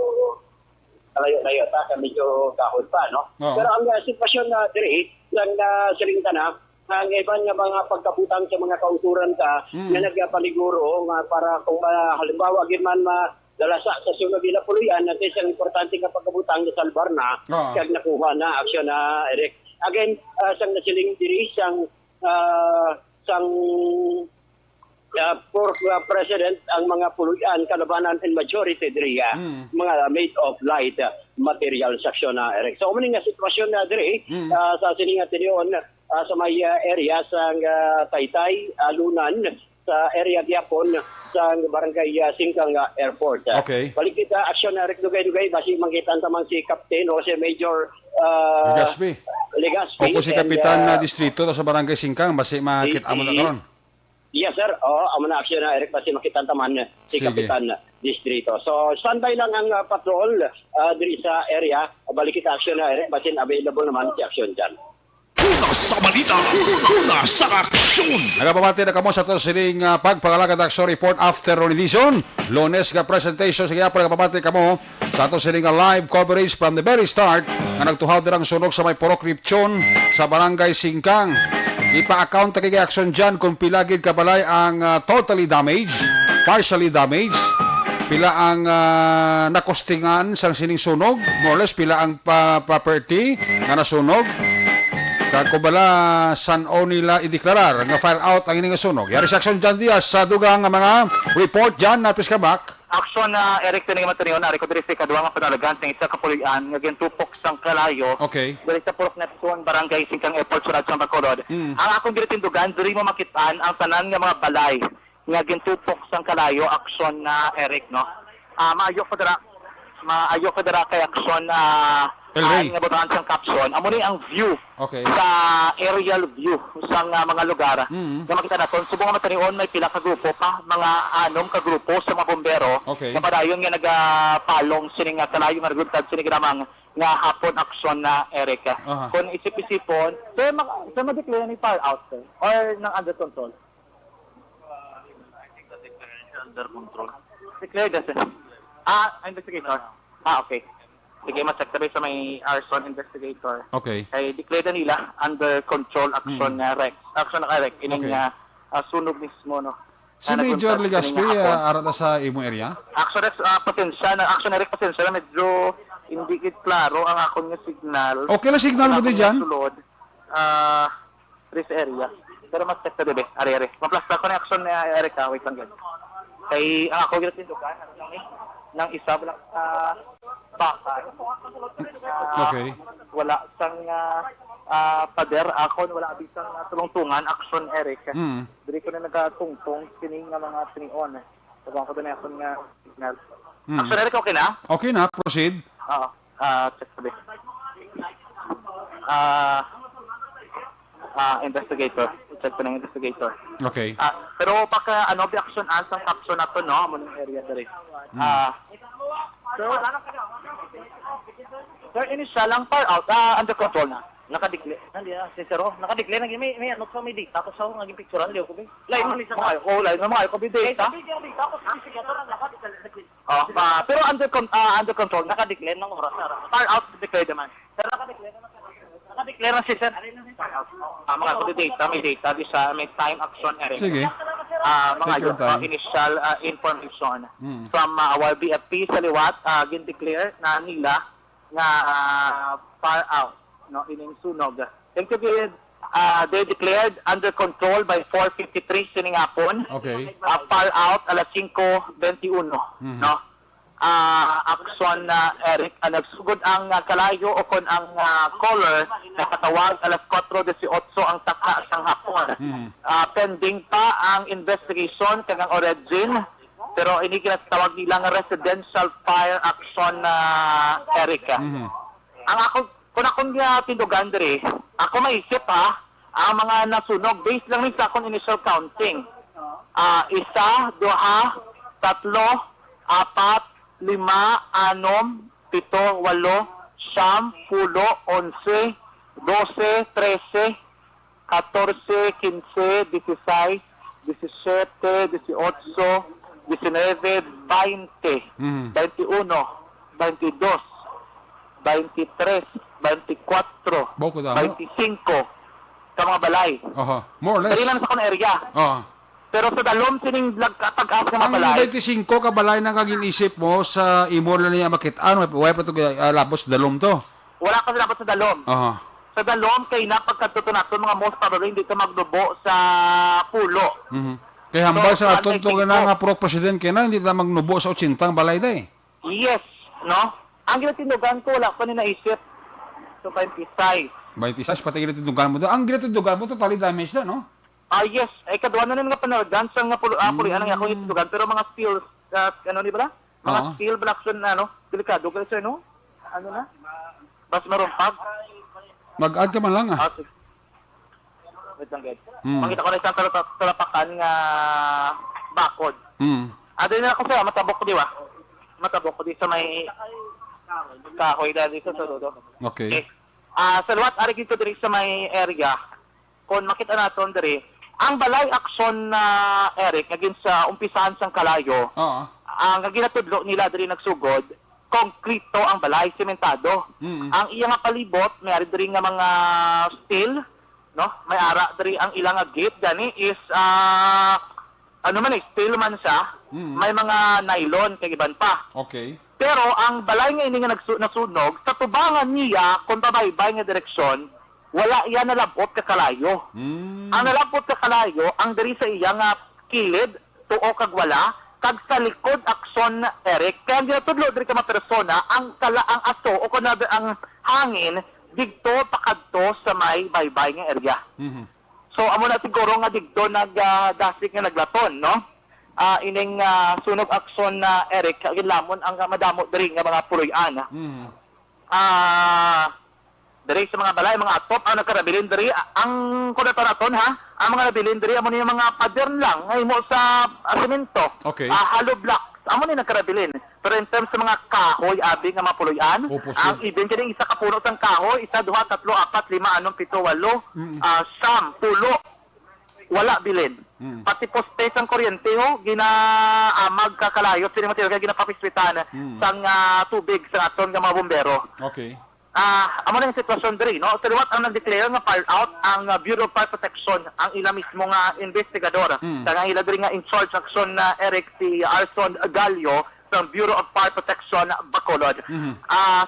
layo-layo ta, medyo kahod pa, no? Pero ang sitwasyon na diri, lang na silingta na, ang iban nga mga pagkabutang sa mga kauturan ka na nagpaliguro nga para kung halimbawa gid man madalasa sa sunod nila puluyan natin isang importante nga pagkabutang sa salbar na kag nakuha na aksyon na Eric. Again, sang nasiling diri sang President ang mga puluyan kalabanan and majority diri mga made of light materials aksyon na Eric. So umani nga sitwasyon na diri sa sininga tinion sa may area sa Taytay, Alunan, sa area Diapon, sa barangay Singkang Airport. Okay. Balik kita, aksyon na dugay-dugay, basi mangkitan tamang si Captain o si Major Legaspi. O si Kapitan na Distrito sa barangay Singkang, basi makita mo na karon. Yes, sir. Amo na aksyon na Eric, basi makitan taman si Sige. Kapitan Distrito. So, standby lang ang patrol diri sa area. Balik kita aksyon na Eric, basi available naman si aksyon dyan. sa balita, una sa aksyon. Nagapamati na kamo sa ito sining pagpangalagad action report after edition. Lunes nga presentation sige po nagapamati kamo sa ito sining live coverage from the very start nga nagtuhaw dirang sunog sa may Purok Ripchon sa Barangay Singkang. Ipa-account kay action dyan kung pilagid kabalay ang totally damaged, partially damaged, pila ang nakostingan sa sining sunog, more or less pila ang property nga nasunog. Kakubala san o nila ideklarar nga fire out ang ining sunog. Yari sa action dyan Diaz sa dugang nga mga report dyan na piskabak. Aksyon na Eric Tining Matanion, ari ko diri sa kadwa nga panalagan sa isa ka pulian nga gintupok sang kalayo. Okay. Diri sa Purok Neptune, Barangay Singkang Airport, Surad sa Bacolod. Ang akong ginitindugan, diri mo makitaan ang tanan nga mga balay nga gintupok sang kalayo. Aksyon na Eric, no? Maayo ko dira kay aksyon na nga botahan sang caption. Amo ni ang view sa aerial view sa mga lugar. Nga makita naton subong nga matanion may pila ka grupo pa, mga anom ka grupo sa mga bombero. Okay. Nga padayon nga nagapalong sining nga kalayo nga nagutad sining ginamang nga hapon aksyon na Eric. Kung isip-isipon, sa ma-declare ni fire out or ng under control. I think the declaration under control. Declare this. Investigator. Okay. Sige, ma-check tabi sa may arson investigator. Okay. Kay declare na nila under control action na Rex. Action na Rex. Ining sunog mismo, no? Si Major Legaspi, arata sa imo area? Action Rex, pasensya na. Action na Rex, pasensya na. Medyo hindi kit klaro ang akong nga signal. Okay na signal mo din dyan? Sulod. Risk area. Pero mas check tabi, ari-ari. Maplasta ko na action na Eric, wait lang yan. Kay ang ako ginatindukan, ng isa walang bakal. Okay. Wala sang pader ako wala abisang tulong-tungan action Eric. Diri ko na nagatungtong kining nga mga tinion. Sabang ko na akong signal. Action Eric, okay na? Okay na, proceed. Oo. Check sabi. Investigator. Check ko na investigator. Okay. Pero pagka the action ansang caption na to, no? Mo ng area diri. Sir, initial lang fire out, under control na. Nakadeclare. Hindi sincero. Nakadeclare na may ano sa may data ko sa naging picturean liyo ko ba. Live man isa kayo. Live na mga ko bi data. Pero under control nakadeclare ng oras na. Fire out declare naman. Pero nakadeclare na si sir. Mga ko data, may data di sa may time action area. Sige. Mga initial information from our BFP sa liwat gin-declare na nila nga fire out no ining sunog. Thank you. They declared under control by 4:53 sining hapon. Okay. Fire out alas 5:21 no. Aksyon na Eric nagsugod ang kalayo o kon ang caller nakatawag alas 4:18 ang taka sang hapon. Pending pa ang investigation kang origin pero ini kinatawag nila nga residential fire action na Eric. Ang kung akong tindugan diri, ako maisip ang mga nasunog based lang sa akong initial counting. 1, 2, 3, 4, 5, 6, 7, 8, 9, 10, 11, 12, 13, 14, 15, 16, 17, 18, 19, 20, 21, 22, 23, 24, Boko da. 25 ka mga balay. More or less. Dali lang sa kong area. Pero sa dalom sining pag-as nga mga balay. Ang 25 ka balay nang kaginisip mo sa imo na niya makitaan. Wala pa ito labos sa dalom to. Wala kasi dapat sa dalom. Sa dalom kay napagkatuto nato mga most probably hindi ka magdubo sa pulo. Kaya hambal sa tuntong nga pro president kaya na hindi na magnubo sa 80 balay day. Yes, no? Ang ginatindugan ko wala pa ni naisip. So 26. 26 pati ginatindugan mo doon. Ang ginatindugan mo totally damaged na, no? Yes. Kadwa na nga panalagan sa nga pulian nga ako ginatindugan pero mga steel ano ni ba? Mga steel blocks na delikado kasi sir, no? Ano na? Bas marumpag. Mag-add ka man lang Wait lang guys. Makita ko na isang talapakan nga bakod. Adin na ako sa matabok ko di ba? Matabok ko di sa may kahoy dahil dito sa dodo. Okay. Sa luwat, ari dito diri sa may area, kung makita naton diri, ang balay aksyon na Eric against sa umpisahan sang kalayo, Oo. ang ginatudlo nila diri nagsugod, konkrito ang balay, sementado. Ang iya nga palibot, may ari diri nga mga steel, no? May ara diri ang ilang nga gate gani is ano man steel man siya, may mga nylon kay iban pa. Okay. Pero ang balay nga ini nga nasunog, sa tubangan niya kung pabaybay nga direksyon, wala iya nalabot ka kalayo. Ang nalabot ka kalayo, ang diri sa iya nga kilid, tuo kag wala, kag sa likod Aksyon Eric, kaya ang ginatudlo diri ka mga persona, ang aso o kung ang hangin, digto pakadto sa may baybay nga area. So amo na siguro nga digto nagdasik nga naglaton, no? Ining sunog Aksyon na Eric, lamon ang madamo diri nga mga puloy-an. Diri sa mga balay, mga atop ang nagkarabilin diri, ang kunataraton ha, ang mga nabilin diri, amo niya mga pader lang, ngay mo sa semento, Okay. hollow blocks, amo niya nagkarabilin. Pero in terms sa mga kahoy, abi nga mga puloy-an, ang ibin kini isa ka puno sang kahoy, 1, 2, 3, 4, 5, 6, 7, 8, 10, wala bilin. Pati poste sang kuryente ho, ginaamag kakalayo, sini material ginapapiswitan sang tubig sa aton nga mga bombero. Okay. Amo na yung sitwasyon diri, no? Taliwat ang nag-declare nga fire out ang Bureau of Fire Protection, ang ila mismo nga investigador. Kaya ila diri nga in charge aksyon na Eric si Arson Gallo sa Bureau of Fire Protection Bacolod.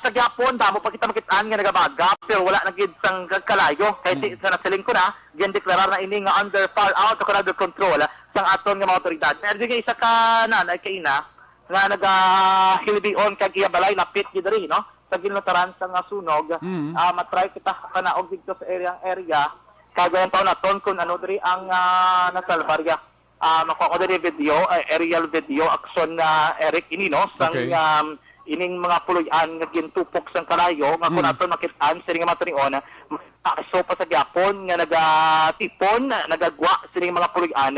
Sa gyapon damo pa kita makitaan nga nagabaga pero wala na gid sang kalayo kay sa nasiling ko na gin-deklarar na ini nga under fire out o under control sang aton nga mga otoridad. Pero di isa ka nanay kay ina nga nagahilbion kag iya balay lapit gid diri, no? Sa ginlutaran sa nga sunog, matry kita kanaog dito sa area, kagayan taon naton kung ano diri ang nasalbarya. Makuha ko diri video, aerial video, aksyon na Eric ini, no? Sang ining mga puloy-an nga gintupok sang kalayo, nga kung naton makitaan, sini nga matanion, so pa sa gyapon nga nagatipon, nagagwa sini mga puloy-an,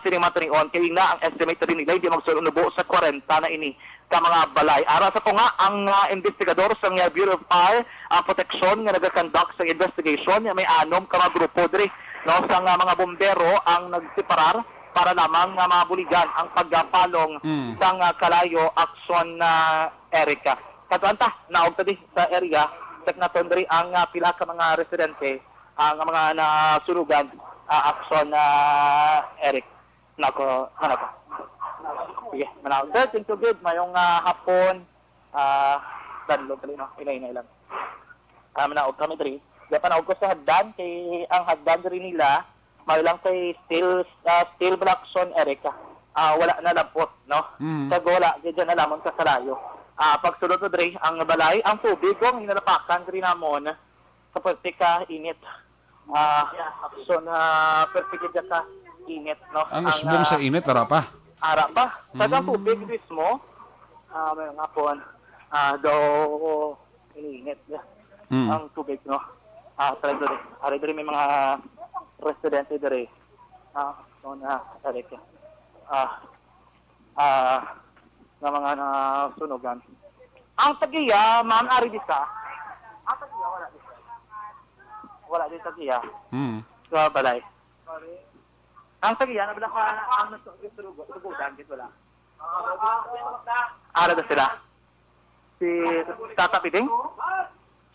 sini nga matanion, kaya nga ang estimate rin nila, hindi magsunubo sa 40 na ini ka mga balay. Ara sa to nga, ang investigador sa Bureau of Fire Protection nga nag-conduct sa investigation, may 6 ka mga grupo diri, no, sa mga bombero ang nagseparar para lamang nga mabuligan ang pagpalong sang kalayo aksyon na Erika. Katuanta, naog tadi sa area, tek naton diri ang pila ka mga residente, ang mga nasulugan aksyon na Eric. Nako. Sige, manawag. Sir, thank you good. Mayong hapon, danlog tali, no? Inay lang. Manawag kami diri. Kaya panawag ko sa hagdan, kay ang hagdan diri nila, may lang kay steel Blackson Erica. Wala na lapot, no? Sa wala, dyan na lamang sa kalayo. Pagsulod to diri, ang balay, ang tubig, kung hinalapakan diri namon, sa pertika init. So na pertika ka init, no? Ang usbong sa init, tara pa. Ara pa. Sa tubig mismo, may nga po, daw iniinit ang tubig, no? Ari diri may mga residente diri. So na, Eric. Na mga nasunugan. Ang tagiya, ma'am, ari di sa? Ang tagiya, wala di sa? Wala di tagiya. Sa balay. Ang tagiya, nabala ka ang nasunugan, dito wala. Ara na sila? Si Tata Piding?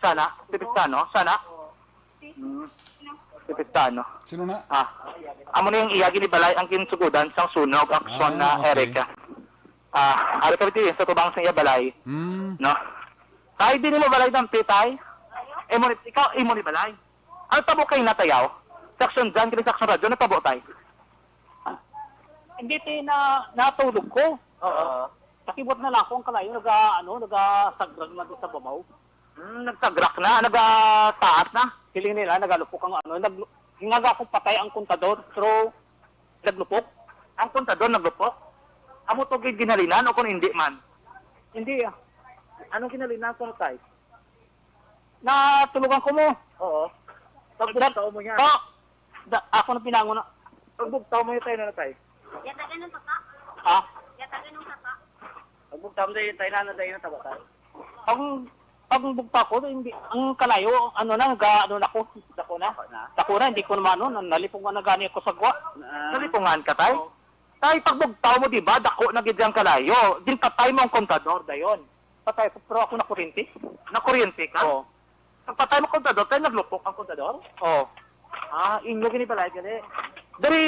Sana? Si Pistano? Sana? Si Pistano. Sino na? Amo na yung iyagi ni Balay ang kinsugudan sang sunog aksyon na okay. Erika. Ari ka bitin sa tubang sang iya Balay. No? Tay din mo Balay ng pitay. Ikaw, imo ni Balay. Ano tabo kayo natayaw? Saksyon dyan, kini saksyon radyo, natabo tay? Hindi natulog ko. Nakibot na lang akong kalayo, nagasagrag na doon sa babaw. Nagsagrak na, nagtaas na. Hiling nila, nagalupok ang hingaga akong patay ang kontador, pero naglupok. Ang kontador naglupok? Amo to ginalinan o kung hindi man? Hindi Anong ginalinan ko tay? Natulugan ko mo. Oo. Pagbugtaw mo yan. Ako na pinango na. Pagbugtaw mo yung tayo na tay. Yatagan ng tata. Yatagan ng tata. Pagbugtaw mo tayo na tayo na tabatan. Ang pag bugta ko, hindi, ang kalayo, ano na, ano na ko. Dako na, hindi ko naman, nalipungan na gani ko sa gwa. Nalipungan ka, tay? Tay, pag bugtaw mo, di ba, dako na gid ang kalayo. Din patay mo ang kontador, dayon. Patay ko, pero ako na kurinti. Nakuryente ka? Oo. Pag patay mo kontador, tay naglupok ang kontador? Oo. Inyo gini pala, gani. Dari,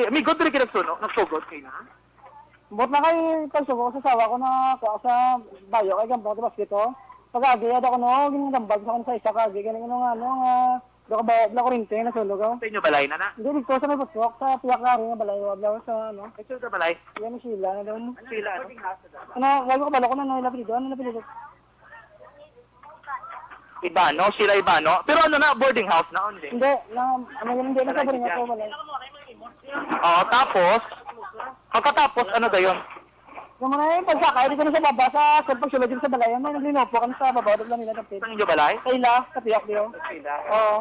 amigo, dari nagsugod kayo na? Bot na kay pagsugo sa sawa ko na ako sa bayo kay gambang sa dito. Pag-agi ako no, ginagambag sa isa kagi ganing nga do ka ba la kurente na sulog ako. Sa inyo balay na na? Hindi dito sa may pasok sa piyak na rin nga balay wala sa ano. Ito sa balay? Yan sila na daw. Sila, Ano, wala ko balo ko na napili doon, napili. Ibano, sila Ibano. Pero ano na, boarding house na, hindi. Hindi, ano yun, hindi na sa rin ako balay. Tapos, pagkatapos, ano da yun? Yung mga yung pagsakay, dito na sa baba, sa pagsulod din sa balay, may naglinopo kami sa baba, doon lang nila ng pit. Sa inyo balay? Kaila, sa piyak diyo. Oo.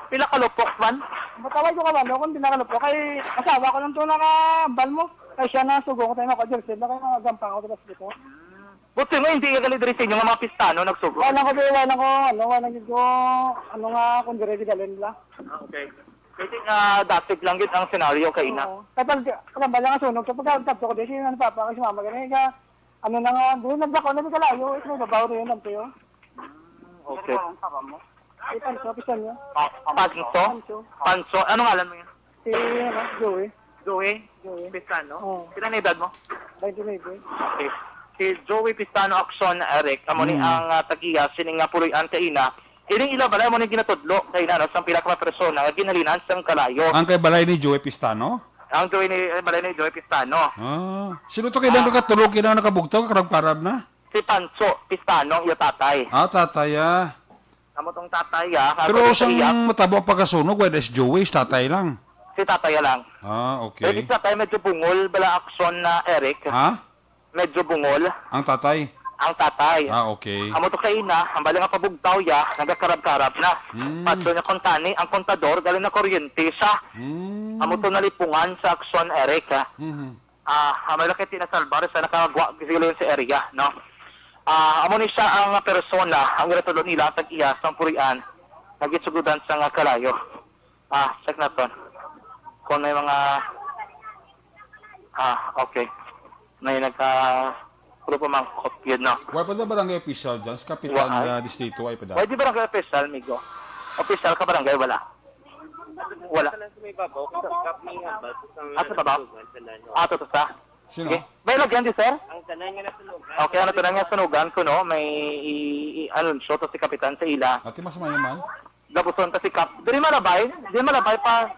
Pila kalupok man? Matawag ko kabalo kung pinakalupok, kay asawa ko lang ito nakabal mo. Kaya siya na sugo ko tayo makajersil na kayo gampang ako tapos dito. Buti mo, hindi ka galidri sa inyo mga pistano nagsugo. Wala ko, ano nga, kung dire di dalhin nila. Okay. Kasi datig lang yun ang senaryo kay ina. Kapag bala nga sunog, kapag tapos ko din, siya yung papa kasi mama ganun, ano na nga, doon nagdako na di kalayo, ito na babaw rin lang tayo. Okay. Panso, pisan niya. Panso? Panso? Ano ngalan mo yun? Si, Joey. Joey? Joey. Pistano? Oo. Kailan na edad mo? 29. Okay. Si Joey Pistano Aksyon Eric, amo ni ang tagiya, sining nga puloy-an kay ina. Ining ila balay mo ni ginatudlo kay ina, no, sa pila ka persona, ginalinan sang kalayo. Ang kay balay ni Joey Pistano? Ang Joey ni balay ni Joey Pistano. Sino to kailan kakatulog, kailan nakabugtaw, karag-parab na? Si Panso Pistano, yung tatay. Tatay Amo tong tatay, Pero siyang matabo ang pagkasunog, wala si Joey, tatay lang. si tatay lang. Okay. Pero si tatay medyo bungol, bala Aksyon na Eric. Medyo bungol. Ang tatay? Ang tatay. Okay. Amo to kay ina, ang bala nga pabugtaw ya, nagakarab-karab na. Patso niya kontani, ang kontador, galing na kuryente sa. Amo to nalipungan sa Aksyon Eric, malaki tinasalbar sa nakagwa sila yun sa area, no? Amo ni siya ang persona, ang retulon nila, tag-iya, sa purian, nagitsugudan sa nga kalayo. Check na to. Kung may mga, okay. May grupo mga kopyad, no? Wala pa na barangay official dyan, sa kapitan na distrito ay pa Wala di barangay official, amigo. Official ka barangay, wala. Wala. Sa babaw? Totoo sa? Sino? Okay. May lagyan di, sir? Ang tanay nga na sunog. Okay, ano tanang nga sunugan ko, no? May anunsyo to si Kapitan sa ila. Ati mas mayaman? Labuton ta si Kap. Dari malabay pa.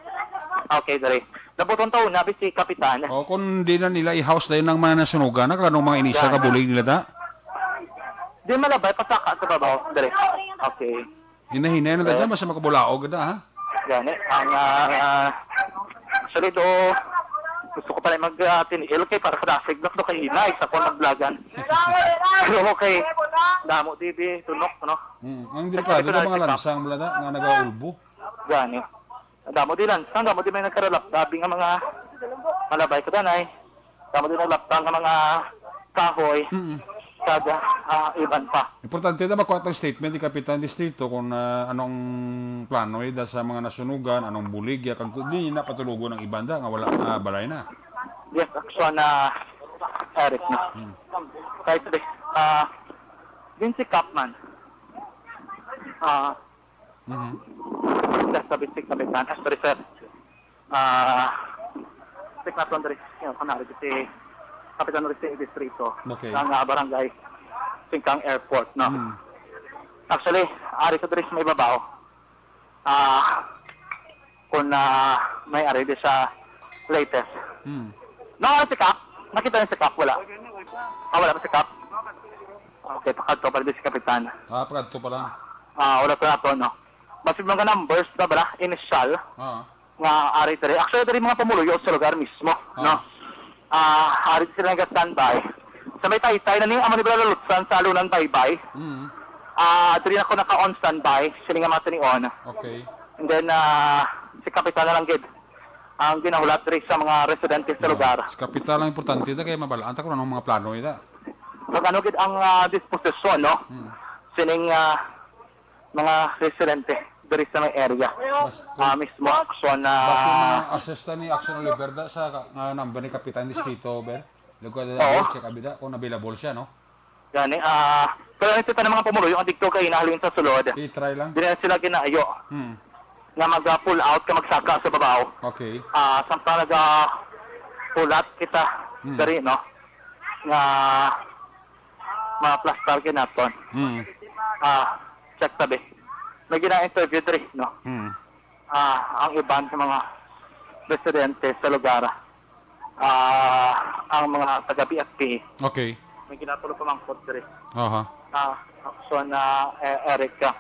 Okay, dari. Labuton ta una si Kapitan. Kung di na nila i-house na yun ng mga nasunugan, kanong mga inisa kabulig nila da? Di malabay pa sa babaw, dari. Okay. Hinahinay na dyan, basta makabulaog na, ha? Gani. Ang actually do gusto ko pala mag-tinil kay para sa dasig na kay ina, isa ko nag-vlogan. Pero okay, damo TV, tunok, no? Ang delikado ng mga lansang mula na, nga nag-ulbo. Gani. Damo din lansang, damo din may nagkaralap-tabi nga mga malabay ko danay. Damo din naglalaptang nga mga kahoy. Kada iban pa. Importante na makuha ang statement ni Kapitan Distrito kung anong plano sa mga nasunugan, anong buligya, kung di na patulugo ng ibanda, nga wala balay na. Yes, Aksyon na Eric na. Kahit din si Capman. Sabi si Kapitan, sorry sir. Si Capman rin, kanari si Kapitan rin si Distrito. Okay. Ng barangay Singkang Airport, no? Actually, ari ko rin may babaw. Kung may ari din sa latest. No, si Cap? Nakita niyo si Cap? Wala. Wala pa si Cap? Okay, pakadto pa rin si Kapitan. Pakadto pa lang. Wala pa na to, no? Masig mga numbers, ba? Initial. Nga ari rin. Actually, rin mga pamuluyo sa lugar mismo, no? Ari sila nag-standby. Sa may taytay na niya, amo ni Bala Lutsan sa alunan baybay. Diri ako naka-on standby, sila nga mata ni on. Okay. And then, si Kapitan na lang gid ang ginahulat rin sa mga residente sa lugar. Sa kapital ang importante ito, kaya mabalaan ta kung anong mga plano ito. Pag ano gid ang disposisyon, no? sining mga residente diri sa may area. Mismo aksyon na Bakit na-assista ni Aksyon Liberda sa number ni Kapitan Distrito, Ber? Lugod na Oo. check abida kung available siya, no? gani. Pero ito pa ng mga pumulo, yung adikto kay inahalin sa sulod. I-try lang. Di na sila ginaayo nga mag-pull out ka magsaka sa babaw. Okay. Samtang nag-pull out kita dari, no? Nga mga plastar kinaton. Check tabi. May gina-interview diri, no? Ang iban sa mga residente sa lugar. Ang mga taga-BFP. Okay. May ginatulo pa mangkot diri. Aha. Aksyon na Eric ka.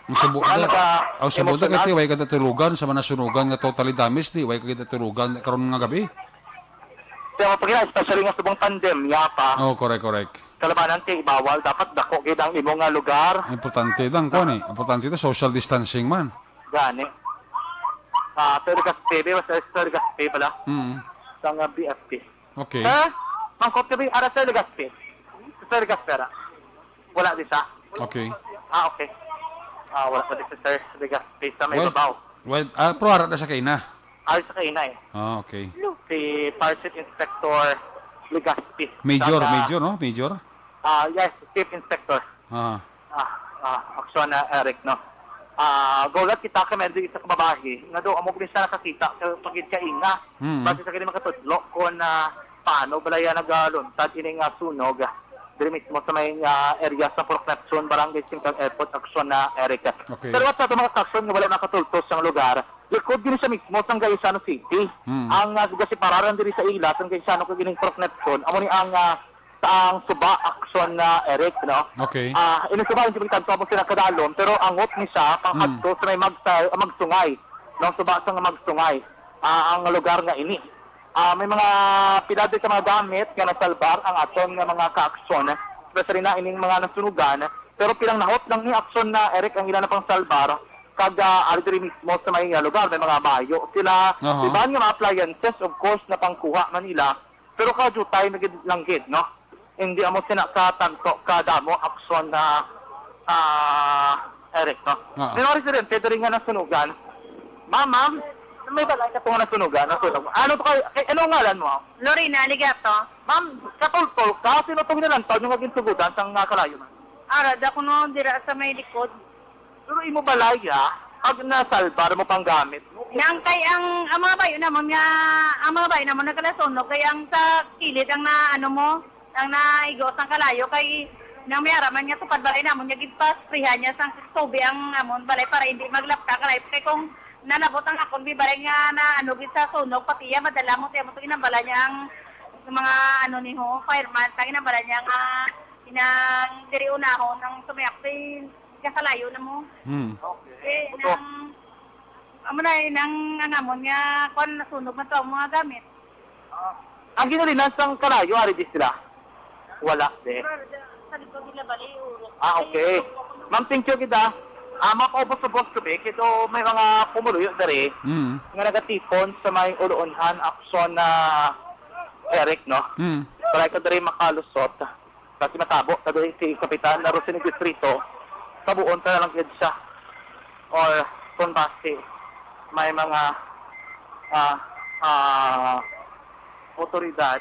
Ang sabuda kay way kada tulugan sa manasunugan nga totally damaged di way kada tulugan karon nga gabi. Pero pag especially nga subong pandemya pa. Oh, correct. Kalabanan ti bawal dapat dako gid ang imong nga lugar. Importante lang ko ni. Importante ito social distancing man. Gani. Pero kasi mas kasi pala. Sa nga BFP. Okay. Mangkot kabi ara sa Legazpi. Sa Legazpera. Wala di sa. Okay. Okay. Wala pa di sa Legazpi sa may babaw. Well, pro ara na sa kay na. Ay sa kaina eh. Okay. Si Parsit Inspector Legazpi. Major, no? Major. Yes, Chief Inspector. Aksyon na Eric, no? Gulat kita kami dito sa kababahi. Nga doon, amo siya nakakita sa pagit ka inga. Bakit sa kanya makatudlo kung paano balaya nag-luntad ining sunog. Dili mismo sa may area sa Proclapson, Barangay Singkang Airport, Aksyon na Eric. Okay. Pero at sa mga aksyon nga wala nakatultos sa lugar, likod din siya mismo sa Gaisano City. Ang gasipararan diri sa ila sa Gaisano kag gining Proclapson, amo ni ang ang suba aksyon na Eric, no? Okay. Ini suba yung tanto mo sila kadalom, pero angot ni siya pang adto sa may magsungay. No, suba sa nga magsungay. Ang lugar nga ini. May mga pilado sa mga gamit nga nasalbar ang aton nga mga kaaksyon, especially na ining mga nasunugan, pero pilang nahot lang ni aksyon na Eric ang ilan na pang salbar kag diri mismo sa may lugar may mga bayo. Sila iban nga mga appliances of course na pangkuha man nila, pero kadyo tayo nagilanggit, no? Hindi amo sina ka tanto kadamo aksyon na Eric, no? May mga residente diri nga nasunugan. Ma'am, may balay ka tunga nasunugan, nasunog. Ano to kay ano ngalan mo? Lorena Ligato. Ma'am, katultol ka, sino itong nilantaw yung maging sugudan sa kalayo man? Arad ako no, dira sa may likod. Pero imo balay, pag nasalbar mo pang gamit mo. Nang kay ang mga bayo namon nga, ang mga bayo namon nagkalasunog, kay ang sa kilid ang ang naigos ang kalayo, kay nang may araman nga tupad balay namon, nga gipasprihan niya sang stobe ang amon balay para hindi maglapta kalayo. Kay kung nanabot ang akong bibalay nga na sa sunog, pati madala mo, tiya mo ito inambala niya ang mga fireman, tang inambala niya nga inang diri unahon ng sumayak kasalayo na mo. Okay. Nang angamon nga kon nasunog man to ang mga gamit. Ang ginalinan sang kalayo, ari di sila? Wala, de. Sa likod nila balay, urok. Okay. Ma'am, thank you kita. Makaubos-ubos kami, kito may mga pumuluyo dari nga nagatipon sa may uloonhan aksyon na Eric, no? Para ka dari makalusot. Kasi matabo, kasi si Kapitan na Rosin Distrito, tabuon ka na lang kid siya. Or kung base, may mga otoridad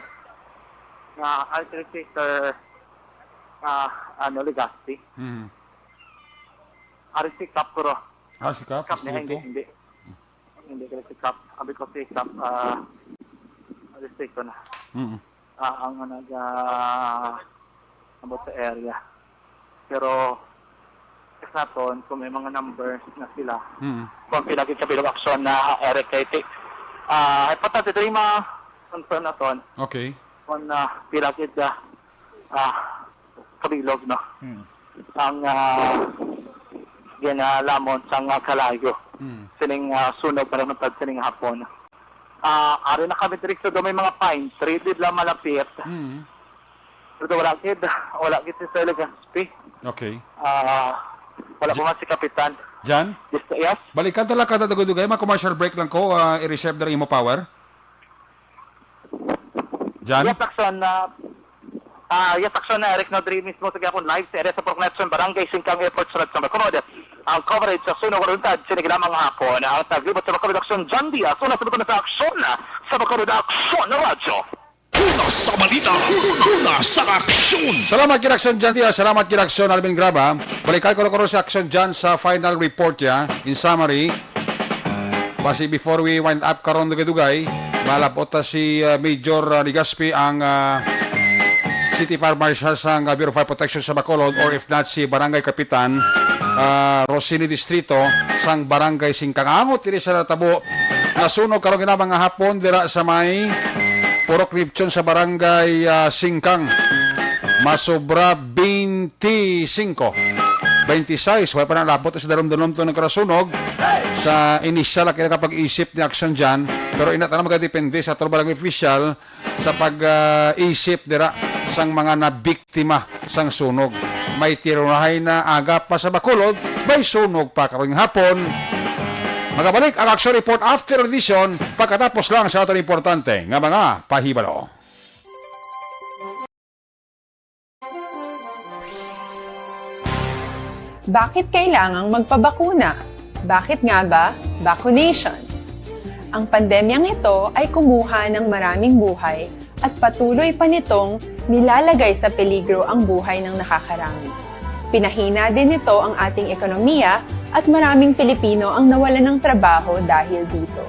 na administrator Legazpi. Ari si Kap, pero Si Kap, Kap na Distrito. hindi ka si Kap. Abi ko si Kap, distrito na. Ang abot sa area. Pero naton kung may mga numbers na sila. Kung pinagin sa bilog aksyon na Eric Kaiti. Patati rin mga concern na ton. Okay. Kung pinagin kabilog, no? Ang ginalamon sa kalayo. Sining sunog para matag sining hapon. Ari na kami direct sa may mga pine tree, di lang malapit. Pero wala kid sa Legazpi. Okay. Wala po man si Kapitan. Jan? Yes? Balikan tala ka tatagudugay, ma-commercial break lang ko, i-reserve na rin mo power. Jan? Yes, aksyon na Yes, aksyon na Eric Nodri mismo sa Gapon Live sa area sa Connection Barangay Singkang Airport sa Bacolod. Ang coverage sa sunog oruntad sinigilamang hapon. Ang taglibot sa Bacolod Aksyon John Diaz. Una sa na sa aksyon sa Bacolod Aksyon na radyo. Una sa balita, una sa aksyon. Salamat kay Aksyon Jan Diaz. Salamat kay Aksyon Alvin Graba. Balikan ko na si Aksyon Jan sa final report ya. In summary, basi before we wind up karon dugay-dugay, malapot si Major Ligaspi ang City Fire Marshal sa Bureau of Fire Protection sa Bacolod, or if not si Barangay Kapitan Rosini Distrito sang Barangay Singkang. Amot kini sa natabo nasunog karon ginabang nga hapon dira sa may Purok Ripchon sa Barangay Singkang. Masobra 26 wala pa na labot sa darom-darom to nagkarasunog sa initial na kinakapag-isip ni Aksyon dyan, pero inata na magdepende sa atong barangay official sa pag-isip dira sang mga nabiktima sang sunog. May tirunahay na aga pa sa Bacolod, may sunog pa karong hapon. Magabalik ang Aksyon Report after edition pagkatapos lang sa atong importante nga mga pahibalo. Bakit kailangang magpabakuna? Bakit nga ba vaccination? Ang pandemyang ito ay kumuha ng maraming buhay at patuloy pa nitong nilalagay sa peligro ang buhay ng nakakarami. Pinahina din nito ang ating ekonomiya at maraming Pilipino ang nawalan ng trabaho dahil dito.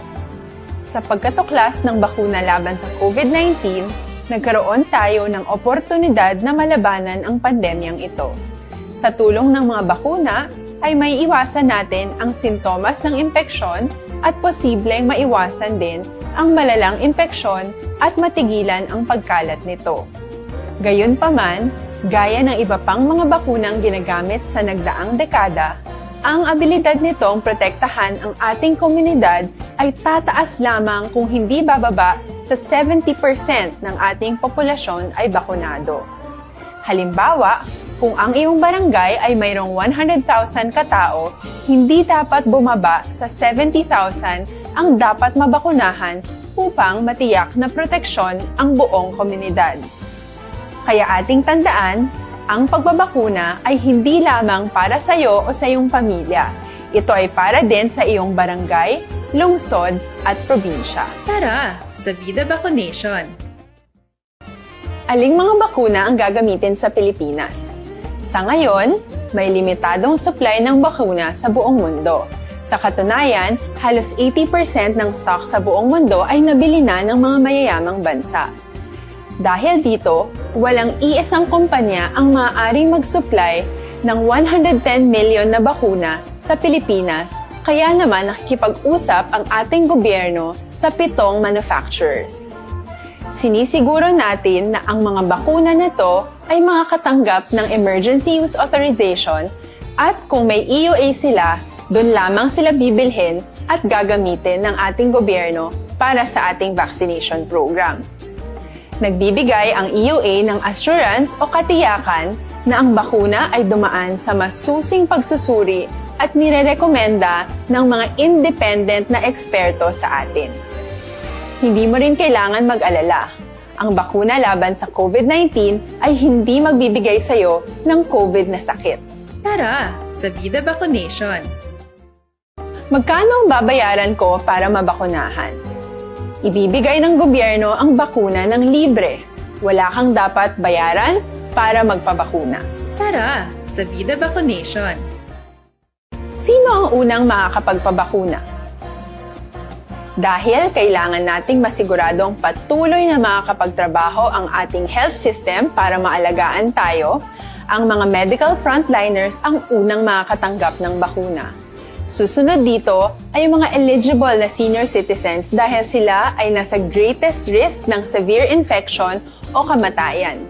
Sa pagkatuklas ng bakuna laban sa COVID-19, nagkaroon tayo ng oportunidad na malabanan ang pandemyang ito. Sa tulong ng mga bakuna, ay may iwasan natin ang sintomas ng impeksyon at posibleng maiwasan din ang malalang impeksyon at matigilan ang pagkalat nito. Gayunpaman, gaya ng iba pang mga bakunang ginagamit sa nagdaang dekada, ang abilidad nitong protektahan ang ating komunidad ay tataas lamang kung hindi bababa sa 70% ng ating populasyon ay bakunado. Halimbawa, kung ang iyong barangay ay mayroong 100,000 katao, hindi dapat bumaba sa 70,000 ang dapat mabakunahan upang matiyak na proteksyon ang buong komunidad. Kaya ating tandaan, ang pagbabakuna ay hindi lamang para sa iyo o sa iyong pamilya. Ito ay para din sa iyong barangay, lungsod at probinsya. Tara, sa Vida Vaccination! Aling mga bakuna ang gagamitin sa Pilipinas? Sa ngayon, may limitadong supply ng bakuna sa buong mundo. Sa katunayan, halos 80% ng stock sa buong mundo ay nabili na ng mga mayayamang bansa. Dahil dito, walang iisang kumpanya ang maaaring mag-supply ng 110 million na bakuna sa Pilipinas, kaya naman nakikipag-usap ang ating gobyerno sa 7 manufacturers. Sinisiguro natin na ang mga bakuna na to ay makakatanggap ng Emergency Use Authorization at kung may EUA sila, doon lamang sila bibilhin at gagamitin ng ating gobyerno para sa ating vaccination program. Nagbibigay ang EUA ng assurance o katiyakan na ang bakuna ay dumaan sa masusing pagsusuri at nirerekomenda ng mga independent na eksperto sa atin. Hindi mo rin kailangan mag-alala. Ang bakuna laban sa COVID-19 ay hindi magbibigay sa iyo ng COVID na sakit. Tara, sa Vida Vaccination! Magkano ang babayaran ko para mabakunahan? Ibibigay ng gobyerno ang bakuna ng libre. Wala kang dapat bayaran para magpabakuna. Tara, sa Vida Vaccination! Sino ang unang makakapagpabakuna? Dahil kailangan nating masiguradong patuloy na makakapagtrabaho ang ating health system para maalagaan tayo, ang mga medical frontliners ang unang makakatanggap ng bakuna. Susunod dito ay yung mga eligible na senior citizens dahil sila ay nasa greatest risk ng severe infection o kamatayan.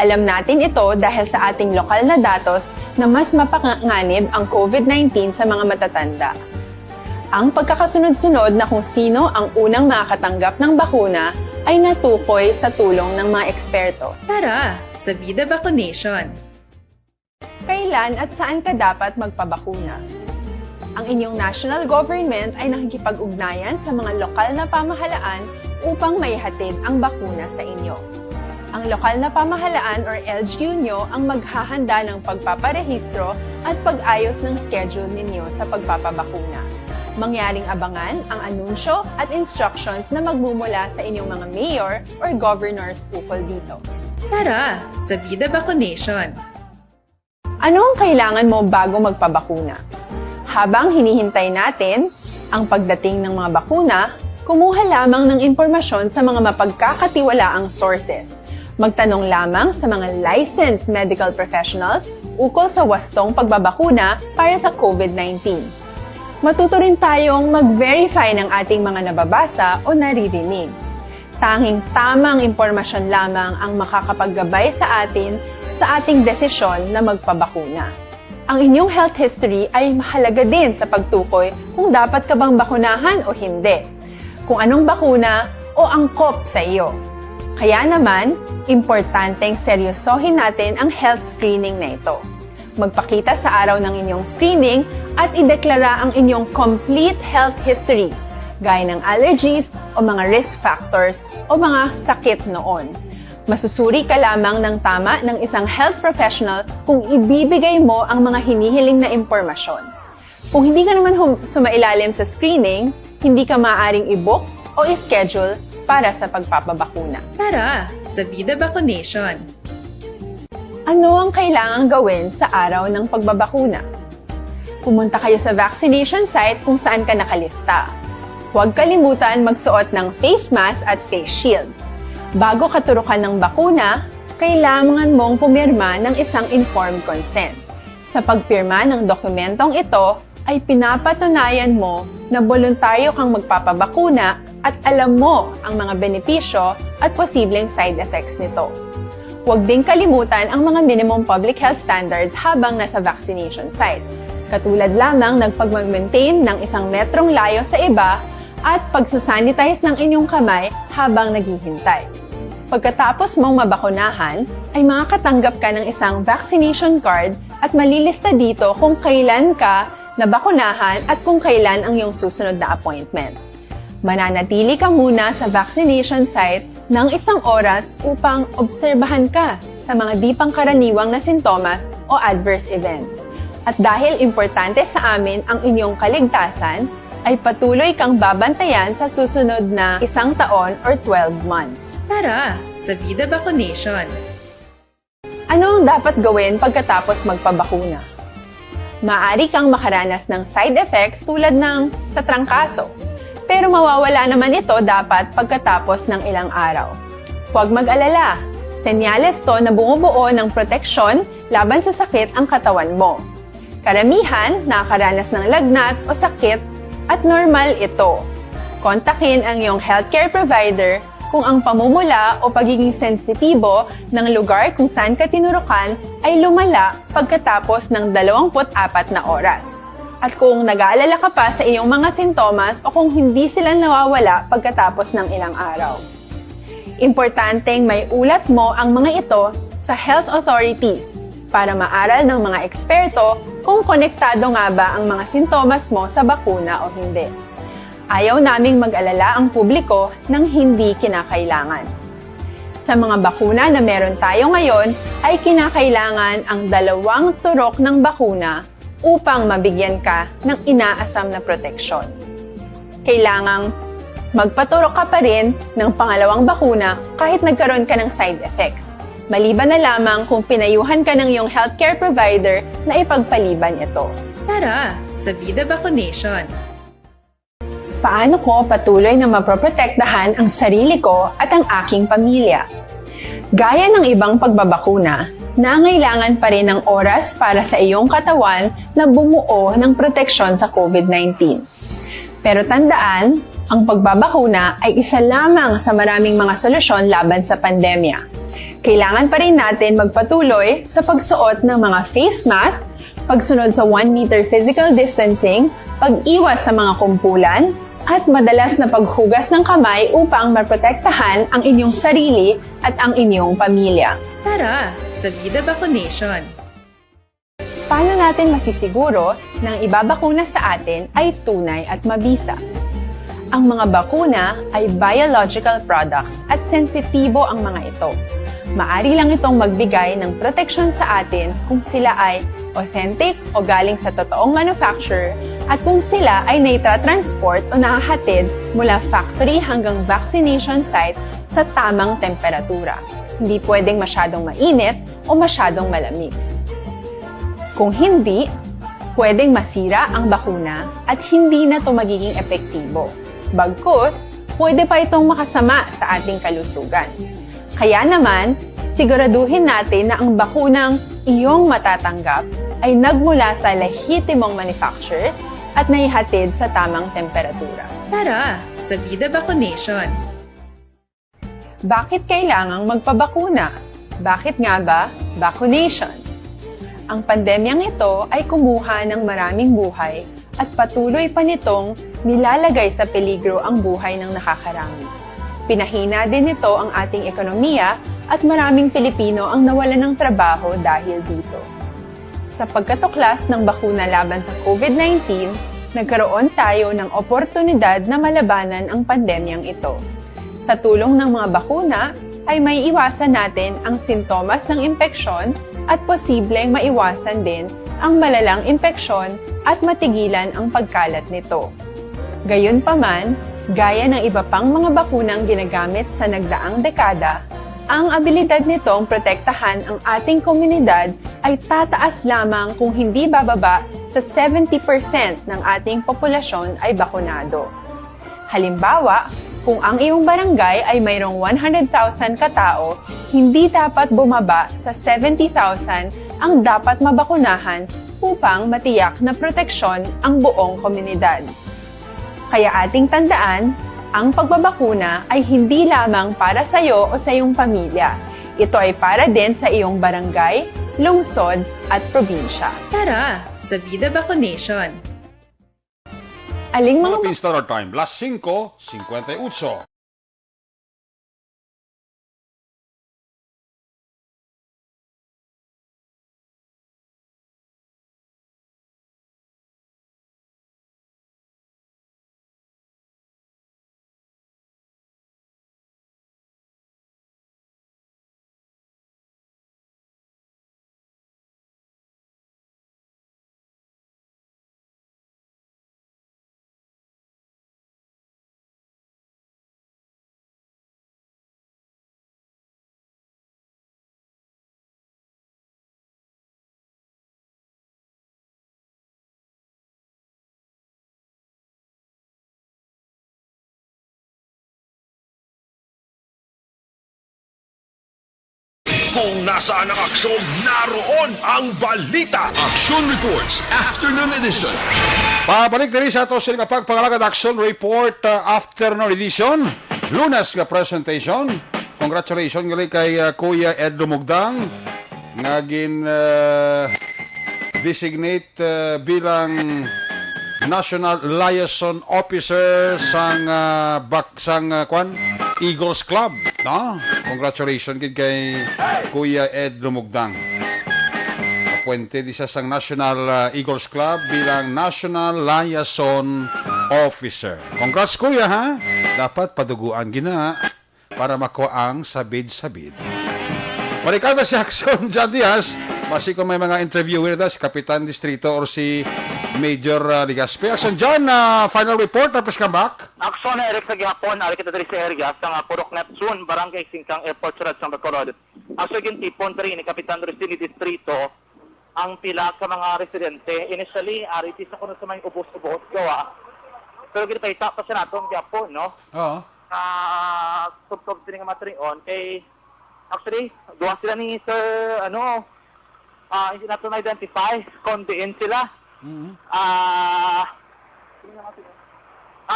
Alam natin ito dahil sa ating lokal na datos na mas mapanganib ang COVID-19 sa mga matatanda. Ang pagkakasunod-sunod na kung sino ang unang makakatanggap ng bakuna ay natukoy sa tulong ng mga eksperto. Tara, sa Vida Vaccination! Kailan at saan ka dapat magpabakuna? Ang inyong national government ay nakikipag-ugnayan sa mga lokal na pamahalaan upang maihatid ang bakuna sa inyo. Ang lokal na pamahalaan or LGU nyo ang maghahanda ng pagpaparehistro at pag-ayos ng schedule ninyo sa pagpapabakuna. Mangyaring abangan ang anunsyo at instructions na magmumula sa inyong mga mayor or governors ukol dito. Tara sa Vida Vaccination! Ano ang kailangan mo bago magpabakuna? Habang hinihintay natin ang pagdating ng mga bakuna, kumuha lamang ng impormasyon sa mga mapagkakatiwalaang sources. Magtanong lamang sa mga licensed medical professionals ukol sa wastong pagbabakuna para sa COVID-19. Matuto rin tayong mag-verify ng ating mga nababasa o naririnig. Tanging tamang impormasyon lamang ang makakapaggabay sa atin sa ating desisyon na magpabakuna. Ang inyong health history ay mahalaga din sa pagtukoy kung dapat ka bang bakunahan o hindi, kung anong bakuna o angkop sa iyo. Kaya naman, importanteng seryosohin natin ang health screening na ito. Magpakita sa araw ng inyong screening at ideklara ang inyong complete health history, gaya ng allergies o mga risk factors o mga sakit noon. Masusuri ka lamang ng tama ng isang health professional kung ibibigay mo ang mga hinihiling na impormasyon. Kung hindi ka naman sumailalim sa screening, hindi ka maaaring i-book o i-schedule para sa pagpapabakuna. Tara sa Vida Vaccination! Ano ang kailangang gawin sa araw ng pagbabakuna? Pumunta kayo sa vaccination site kung saan ka nakalista. Huwag kalimutan magsuot ng face mask at face shield. Bago katurukan ng bakuna, kailangan mong pumirma ng isang informed consent. Sa pagpirma ng dokumentong ito, ay pinapatunayan mo na voluntaryo kang magpapabakuna at alam mo ang mga benepisyo at posibleng side effects nito. Huwag din kalimutan ang mga minimum public health standards habang nasa vaccination site. Katulad lamang ng pag-maintain ng 1 metrong layo sa iba at pagsasanitize ng inyong kamay habang naghihintay. Pagkatapos mong mabakunahan, ay makakatanggap ka ng isang vaccination card at malilista dito kung kailan ka nabakunahan at kung kailan ang iyong susunod na appointment. Mananatili ka muna sa vaccination site ng 1 oras upang obserbahan ka sa mga di pangkaraniwang na sintomas o adverse events. At dahil importante sa amin ang inyong kaligtasan, ay patuloy kang babantayan sa susunod na 1 taon or 12 months. Tara sa Vida Vaccination! Ano ang dapat gawin pagkatapos magpabakuna? Maaari kang makaranas ng side effects tulad ng sa trangkaso, pero mawawala naman ito dapat pagkatapos ng ilang araw. Huwag mag-alala, senyales to na bumubuo ng proteksyon laban sa sakit ang katawan mo. Karamihan nakakaranas ng lagnat o sakit at normal ito. Kontakin ang iyong healthcare provider kung ang pamumula o pagiging sensitibo ng lugar kung saan ka tinurukan ay lumala pagkatapos ng 24 na oras. At kung nag-aalala ka pa sa iyong mga sintomas o kung hindi sila nawawala pagkatapos ng ilang araw. Importanteng may ulat mo ang mga ito sa health authorities para maaral ng mga eksperto kung konektado nga ba ang mga sintomas mo sa bakuna o hindi. Ayaw naming mag-alala ang publiko ng hindi kinakailangan. Sa mga bakuna na meron tayo ngayon, ay kinakailangan ang 2 turok ng bakuna upang mabigyan ka ng inaasam na proteksyon. Kailangang magpaturok ka pa rin ng pangalawang bakuna kahit nagkaroon ka ng side effects. Maliban na lamang kung pinayuhan ka ng iyong healthcare provider na ipagpaliban ito. Tara sa Vida Vaccination! Paano ko patuloy na maproprotektahan ang sarili ko at ang aking pamilya? Gaya ng ibang pagbabakuna, nangailangan pa rin ng oras para sa iyong katawan na bumuo ng proteksyon sa COVID-19. Pero tandaan, ang pagbabakuna ay isa lamang sa maraming mga solusyon laban sa pandemya. Kailangan pa rin natin magpatuloy sa pagsuot ng mga face mask, pagsunod sa 1 meter physical distancing, pag-iwas sa mga kumpulan, at madalas na paghugas ng kamay upang maprotektahan ang inyong sarili at ang inyong pamilya. Tara sa Vida Vaccination! Paano natin masisiguro na ang ibabakuna sa atin ay tunay at mabisa? Ang mga bakuna ay biological products at sensitibo ang mga ito. Maari lang itong magbigay ng proteksyon sa atin kung sila ay authentic o galing sa totoong manufacturer at kung sila ay naitra-transport o nahahatid mula factory hanggang vaccination site sa tamang temperatura. Hindi pwedeng masyadong mainit o masyadong malamig. Kung hindi, pwedeng masira ang bakuna at hindi na ito magiging epektibo. Bagkus, pwede pa itong makasama sa ating kalusugan. Kaya naman, siguraduhin natin na ang bakunang iyong matatanggap ay nagmula sa lehitimong manufacturers at naihatid sa tamang temperatura. Tara sa Vida Vaccination. Bakit kailangang magpabakuna? Bakit nga ba vaccination? Ang pandemyang ito ay kumuha ng maraming buhay at patuloy pa nitong nilalagay sa peligro ang buhay ng nakakarami. Pinahina din nito ang ating ekonomiya at maraming Pilipino ang nawalan ng trabaho dahil dito. Sa pagkatuklas ng bakuna laban sa COVID-19, nagkaroon tayo ng oportunidad na malabanan ang pandemyang ito. Sa tulong ng mga bakuna, ay may iwasan natin ang sintomas ng impeksyon at posibleng maiwasan din ang malalang impeksyon at matigilan ang pagkalat nito. Gayunpaman, gaya ng iba pang mga bakunang ginagamit sa nagdaang dekada, ang abilidad nitong protektahan ang ating komunidad ay tataas lamang kung hindi bababa sa 70% ng ating populasyon ay bakunado. Halimbawa, kung ang iyong barangay ay mayroong 100,000 katao, hindi dapat bumaba sa 70,000 ang dapat mabakunahan upang matiyak na proteksyon ang buong komunidad. Kaya ating tandaan, ang pagbabakuna ay hindi lamang para sa iyo o sa iyong pamilya. Ito ay para din sa iyong barangay, lungsod at probinsya. Tara sa Vida Vaccination. Aling mga Philippine Standard Time, las 5:58. Kung nasaan ang aksyon, naroon ang balita. Aksyon Reports, Afternoon Edition. Pabalik din sa ato sila pagpangalagad Action Report Afternoon Edition. Lunes nga presentation. Congratulations gali kay Kuya Ed Lumugdang nga designate bilang National Liaison Officer sang Eagles Club. No? Congratulations kay Kuya Ed Lumugdang. Puente di siya sang National Eagles Club bilang National Liaison Officer. Congrats Kuya ha. Dapat paduguan gina para makuha ang sabid-sabid. Barikada si Aksyon John Diaz. Basi kung may mga interviewer na si Kapitan Distrito or si Major Ligaspe. Aksyon John, final report, tapos come back. Aksyon na Eric sa gihapon, ari kita diri sa area sa Purok Neptune, Barangay Singkang Airport Surad sa Bacolod. Aksyon gintipon diri ni Kapitan Restini Distrito ang pila ka mga residente. Initially, ari sa kuno sa may ubos-ubos gawa. Pero ginapahita pa sa natong gihapon, no? Oo. Tubtob din nga matrion kay actually, duwa sila ni Sir, hindi natin na-identify, kondiin sila.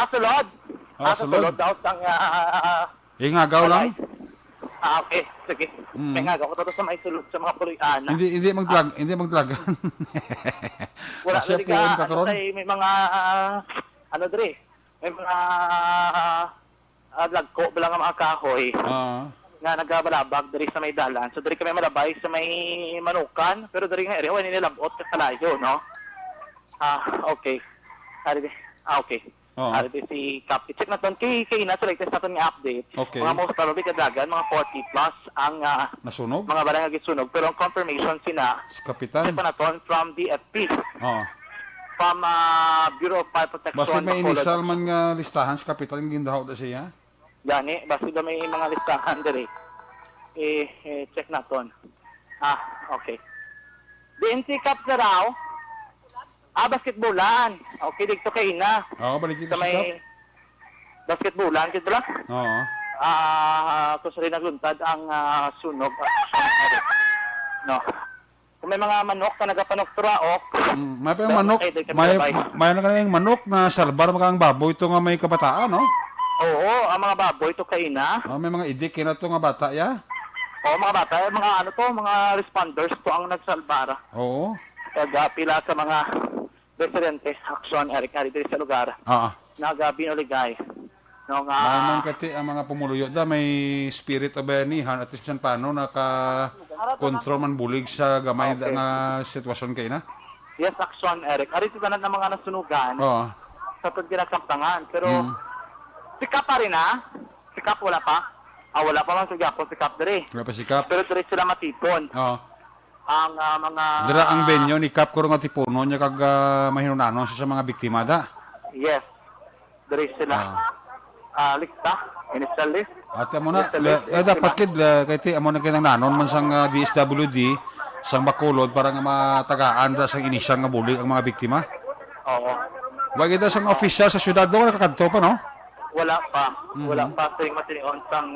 Sulod. Sulod. Daw sang... Ingagaw lang? Okay, sige. May ngagaw ko to sa may sulod sa mga puluyana. Hindi magdlagan. Wala Asya na po ang kakaroon. may mga, dre, may mga lagko bilang ang mga kahoy. Nga nagabalabag dari sa may dalan. So dari kami malabay sa may manukan, pero dari nga area wala nilabot sa kalayo, no? Okay. Okay. Oo. Ito si Cap. I-check na ton kay na sa latest natin nga update. Okay. Mga most probably kadagan, mga 40 plus ang Nasunog? mga balay nga gisunog. Pero ang confirmation sina, Si Kapitan? check pa na ton from BFP. Oo. From Bureau of Fire Protection. Basta may Bacolod. initial man nga listahan si Kapitan yung gindahaw na siya. Gani, basta daw may mga listahan dali. Check na ton. Okay. DNC Cup na raw. Basketballan. Okay, dito kay na. Oo, balik dito Sa si Kap. may basketballan, kito lang. Oo. Kung sa rin nagluntad ang sunog. No. Kung may mga manok na nagapanok turaok, May pa yung manok, may na kanayang manok na salbar makang baboy ito nga may kabataan, no? oo, ang mga baboy ito kay na. May mga idik na ito nga bata, ya? Oo, mga bata, mga ano to, mga responders to ang nagsalbara. Oo. Kaya pila sa mga residente, Aksyon, Eric, dito sa lugar. Nagabinuligay. Nung, Naman kati ang mga pumuluyo da, may spirit of banihan at isang paano naka-control man bulig sa gamay Okay. nga sitwasyon kayo na? yes, Aksyon, Eric. Arito tanan ng mga nasunugan Oo. sa pagkinakamtangan. Pero, sikap pa rin Sikap wala pa. Wala pa man sa Gapo, sikap dere. Wala pa si Kap. Pero dere sila matipon. Oo. Ang mga... Dira ang benyo ni Kap kuro nga tipuno niya kag mahinunanon sa mga biktima da. Yes. Dere sila. Lista. Initial list. At amo na, Yes, dapat kid, kay ti amo na kinang nanon man sang DSWD, sang Bacolod para nga matagaan da sang inisyal nga bulig ang mga biktima. Oo. Wag ita sang official sa syudad do nakakadto pa no? Wala pa. Wala pa. Tuwing matinion sang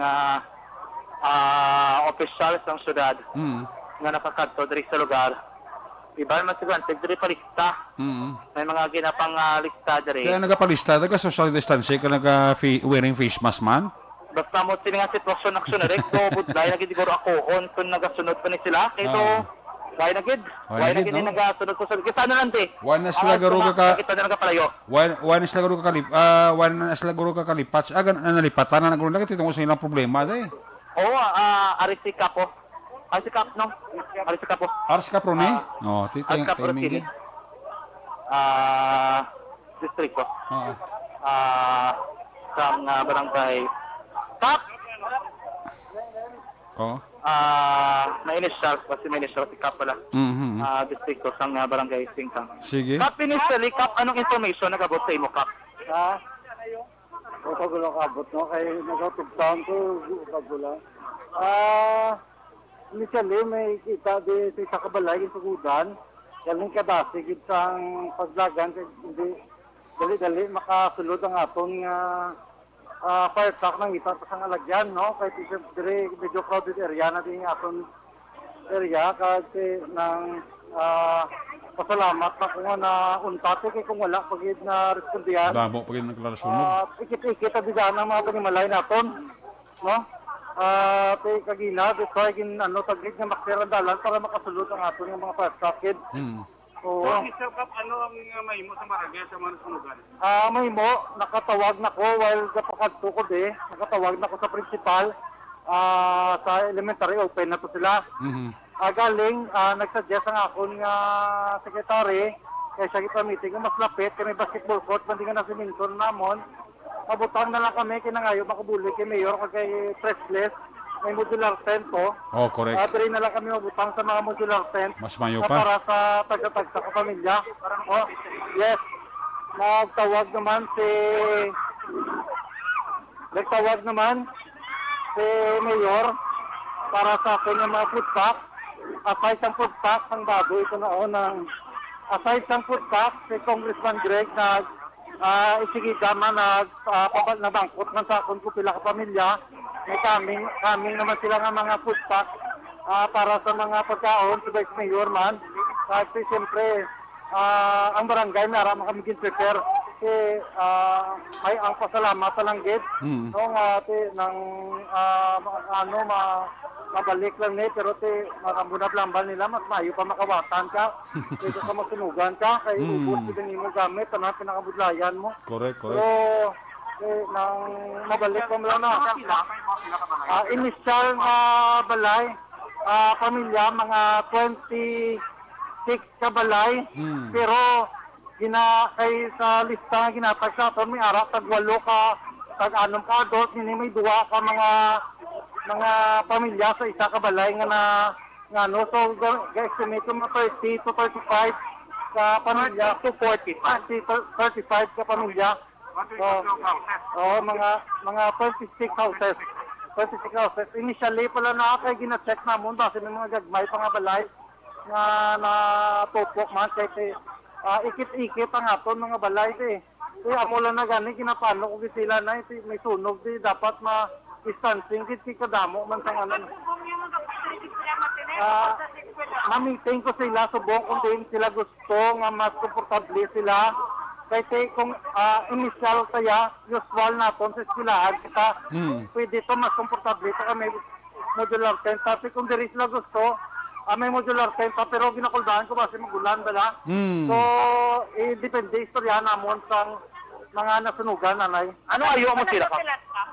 official sang syudad nga nakakadto diri sa lugar. Iba man siguro, diri pa lista. May mga ginapang lista diri. Kaya nagapalista taga social distancing ka wearing face mask man. Basta mo sila nga sitwasyon Aksyon Eric, so budlay na gid siguro ako on kung nagasunod pa ni sila. Kaya to, why na gid? Why na gid no? nagasunod ko sa kita na lang di. Why na sila garo ka Kita na nagapalayo. why na sila garo ka kalip why na sila garo ka kalipat agan nalipatan na garo na kiti tungod sa ilang problema day. Oo, Arisi Capo. Arisi Cap, no? Arisi Capo. Ars ka pro ni? No, tito Arisi yung Capo timing. City. Distrito. Oo. Sa barangay Cap. Oo. May initial, kasi may initial si Cap pala. Distrito sa barangay Singkang. Sige. Cap, initially, Cap, anong information nagabot sa imo, Cap? Ito gulo kabot, no? Kaya nagtugtahan ko, pagula. Initially, may kita di sa kabalay, yung sugudan. Galing kadasigid sa paglagan, hindi dali-dali makasulod ang aton fire truck ng isa sa alagyan, no? Kaya siyempre, medyo crowded area na din yung aton area kasi ng pasalamat na kung na untate kay kung wala pagid na respondihan. Damo pag naglarasunog. Ikit-ikit ang bigyan ng mga panimalay naton, no? Kagina, dito ay taglit nga makirandalan para makasulot ang aton ng mga fire truck kid. Oo. Ano ang mahimo sa maragya sa mga sunugan? Mahimo, nakatawag na ko while kapakadto ko nakatawag na ko sa principal, sa elementary open na to sila. Galing, nagsuggest ang akon nga secretary, kaya siya kita-meeting nga mas lapit, kaya may basketball court, bandi nga na siminto namon. Mabutang na lang kami, kinangayo makabulig kay Mayor, kay Pressless, may modular tent po. Oh, correct. Diri na lang kami mabutang sa mga modular tent. Mas mayo na pa. para sa tagsa-tagsa sa pamilya. Yes. Nagtawag naman si Mayor para sa akin yung mga food pack. Aside sa food pack, ang bago ito aside sa food pack, si Congressman Greg isigida man nabangkot man sa akong pila ka pamilya. May kaming naman sila nga mga food pack para sa mga pagkaon sa Vice Mayor man. Kasi siyempre, ang barangay na kami prepare may ang pasalamat lang gid. No nga mabalik lang pero makambunat lambal nila mas mayo pa makawatan ka. Dito ka masunugan ka kay ubos kita nimo gamit tanan pinakabudlayan mo. Correct. So nang mabalik pa lang na. Initial na balay pamilya mga 26 ka balay pero kay sa lista nga ginatag sa aton may ara tag 8 ka tag 6 ka adult nini may 2 ka mga pamilya sa isa ka balay nga ano so ga-estimate ko mga 30 to 35 ka pamilya to 40 35 ka pamilya so mga 26 houses initially pala na kay gina-check namon base may mga gagmay pa nga balay nga natupok man kay ikit-ikit ang aton mga balay kaya amo lang na gani kinapano ko sila na may sunog dapat ma-distancing kiti kadamo man sa ano ma-meeting ko sila subong kung din sila gusto nga mas komportable sila kasi kung initial kaya usual naton sa eskwelahan kita pwede to mas komportable ito kami modular tent kasi kung diri sila gusto may modular tent pero ginakuldahan ko kasi magulan bala so depende istorya namon sa mga nasunugan nanay ano ayo mo sila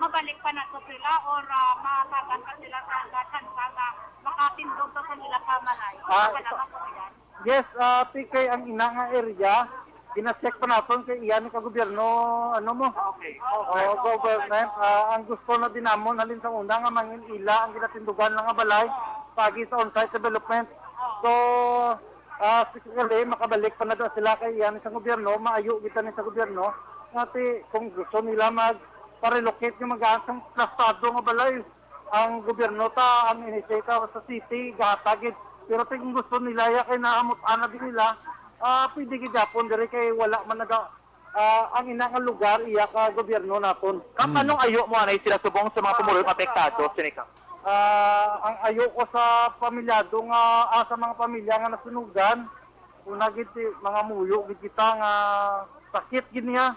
mabalik pa na to sila or makakagan pa sila sa gatan sa makatindog sa kanila kamalay yes tikay ang ina nga area gina-check pa natin kay iyan ka gobyerno ano mo government ang gusto na dinamon halin sa una nga mangin ila ang ginatindugan ng balay pagi sa on-site development so sikali makabalik pa na daw sila kay iyan sa gobyerno maayo kita ni sa gobyerno ngati kung gusto nila mag-relocate yung mag-aasang plastado nga balay ang gobyerno ta ang initiate sa city gatagid pero kung gusto nila ya kay naamot-ana din nila pwede gidapon diri kay wala man naga ang ina nga lugar iya ka gobyerno naton. Anong ayo mo anay sila subong sa mga pumuloy apektado sinika? Ang ayo ko sa pamilyado nga sa mga pamilya nga nasunugan una gid mga muyo gid kita nga sakit gid niya.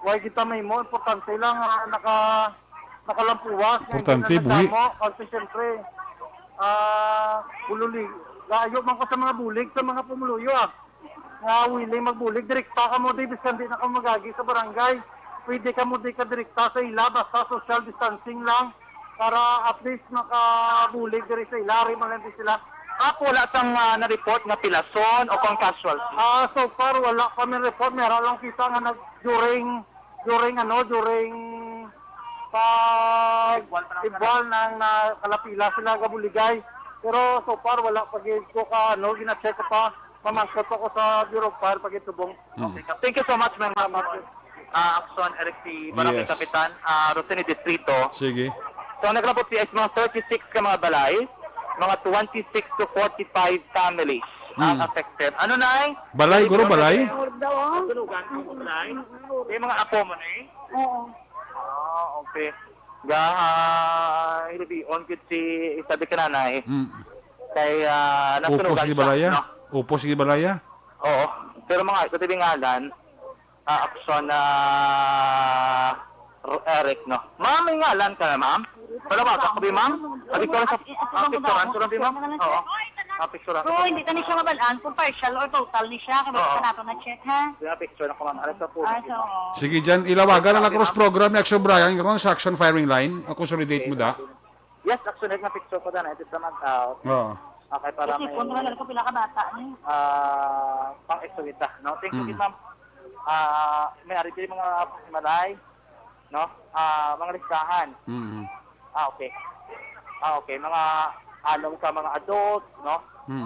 Why kita may mo importante lang nakalampuwas. Importante buhi. Kasi siyempre bululi layo man ko sa mga bulig sa mga pumuluyo nga willing magbulig direkta ka mo di bisan di na ka magagi sa barangay pwede ka mo di ka direkta sa ila basta social distancing lang para at least makabulig diri sa ila rin man din sila Wala sang na-report na pilason o kung casualty? So far wala kami report meron lang kita nga during pag ibwal nang nakalapila sila gabuligay pero so far wala pag ko ka gina-check ko pa mamangkot ako sa Bureau of Fire pag itubong. Okay. Thank you so much Ma'am Aksyon Eric si Barangay Yes. Kapitan Rosini Distrito. Sige. So nagrabot siya is mga 36 ka mga balay mga 26 to 45 families ang affected. Ano na Balay, guro, balay? Tulugan mo balay? Yung mga apo mo na Oo. okay. Ilabi on kit si isabi ka nanay. Kay Upo nasunugan sige siya, balaya? no? Upo sige balaya? Oo. Pero mga ito ngalan, Aksyon na Eric, no? Ma'am, may ngalan ka na, ma'am? Palawagan ko, ma'am? Sabi ko lang sa picturean, sulang, ma'am? Oo. Picturean. So, hindi ka ni siya mabalaan kung partial or total ni siya. Kaya Oo. ka nato na check, ha? Picture na ko, ma'am. Alam sa po. Sige dyan, ilawagan na cross program ni Aksyon Brian, karon sa Action Firing Line. Consolidate mo da. Yes, Aksyon, na picture ko na. Ito naman out. Oo. Okay, para Kasi may kung naman ko pila ka bata ni. pang-exolita, no? Thank you, ma'am. May ari din mga malay, no? Mga listahan. Okay. Okay, mga along sa mga adult, no?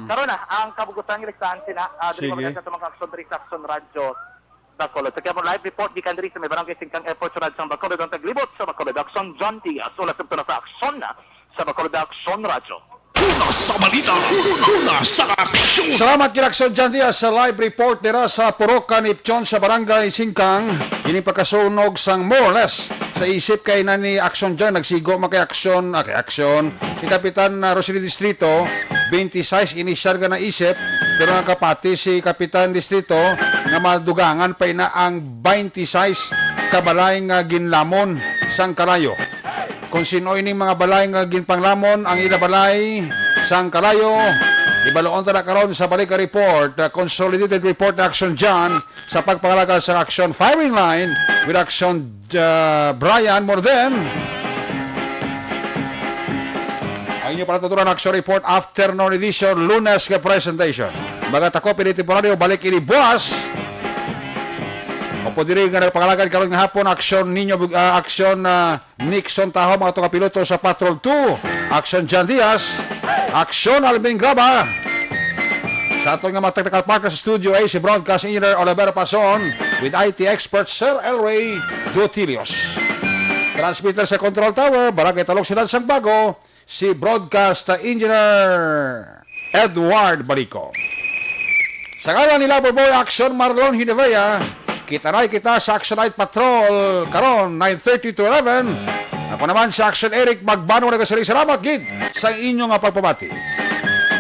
Karon na ang kabugutan ng listahan sina diri Sige. mga sa mga Aksyon Radio Bacolod. Sa kaya live report di kan diri sa may barangay Singkang Airport sa Radsang Bacolod ang taglibot sa Bacolod Aksyon John Diaz. Ulat sa Aksyon na sa Bacolod Aksyon Radio. Una sa balita, una sa aksyon. Salamat kay Aksyon John Diaz sa live report nila sa Purok Kanipchon sa Barangay Singkang. Ini pagkasunog sang more or less sa isip kay na ni Aksyon John nagsigo man kay Aksyon, kay Kapitan Rosely Distrito 26 inisyar ka na isip pero nakapati si Kapitan Distrito nga madugangan pa ina ang 26 kabalay nga ginlamon sang kalayo. Kung sino ining mga balay nga ginpanglamon ang ila balay sang kalayo ibaloon ta na karon sa balik report consolidated report na Aksyon John sa pagpangalaga sa Action Firing Line with Aksyon Brian more than Ang inyo palatutunan Aksyon Report Afternoon Edition, Lunes ka presentation. Bagat ako, pinitemporaryo, balik ini buwas. O po diri nga nagpangalagan karon nga hapon, Aksyon Aksyon Nixon Taho, mga itong kapiloto sa Patrol 2. Aksyon Jan Diaz. Aksyon Alvin Graba. Sa atong nga mga technical partner sa studio ay si Broadcast Engineer Oliver Pason with IT expert Sir Elray Dutilios. Transmitter sa Control Tower, Barangay Talog Ciudad Sagbago, si Broadcast Engineer Edward Balico. Sa ngalan ni Loverboy Aksyon Marlon Hinevea, kita sa Action Night Patrol karon 9:30 to 11. Ako naman si Action Eric Magbanua, salamat gid sa inyong pagpamati.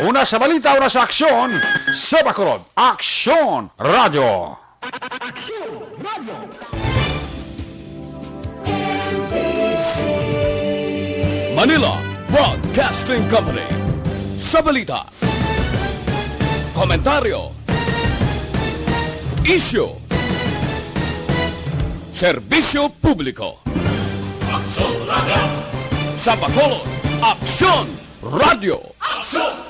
Una sa balita, una sa aksyon, sa Bacolod, Aksyon Radio. Manila Broadcasting Company. Sa balita, komentaryo, isyu, serbisyo publiko. Aksyon Radio. Sa Bacolod, Aksyon Radio. Aksyon!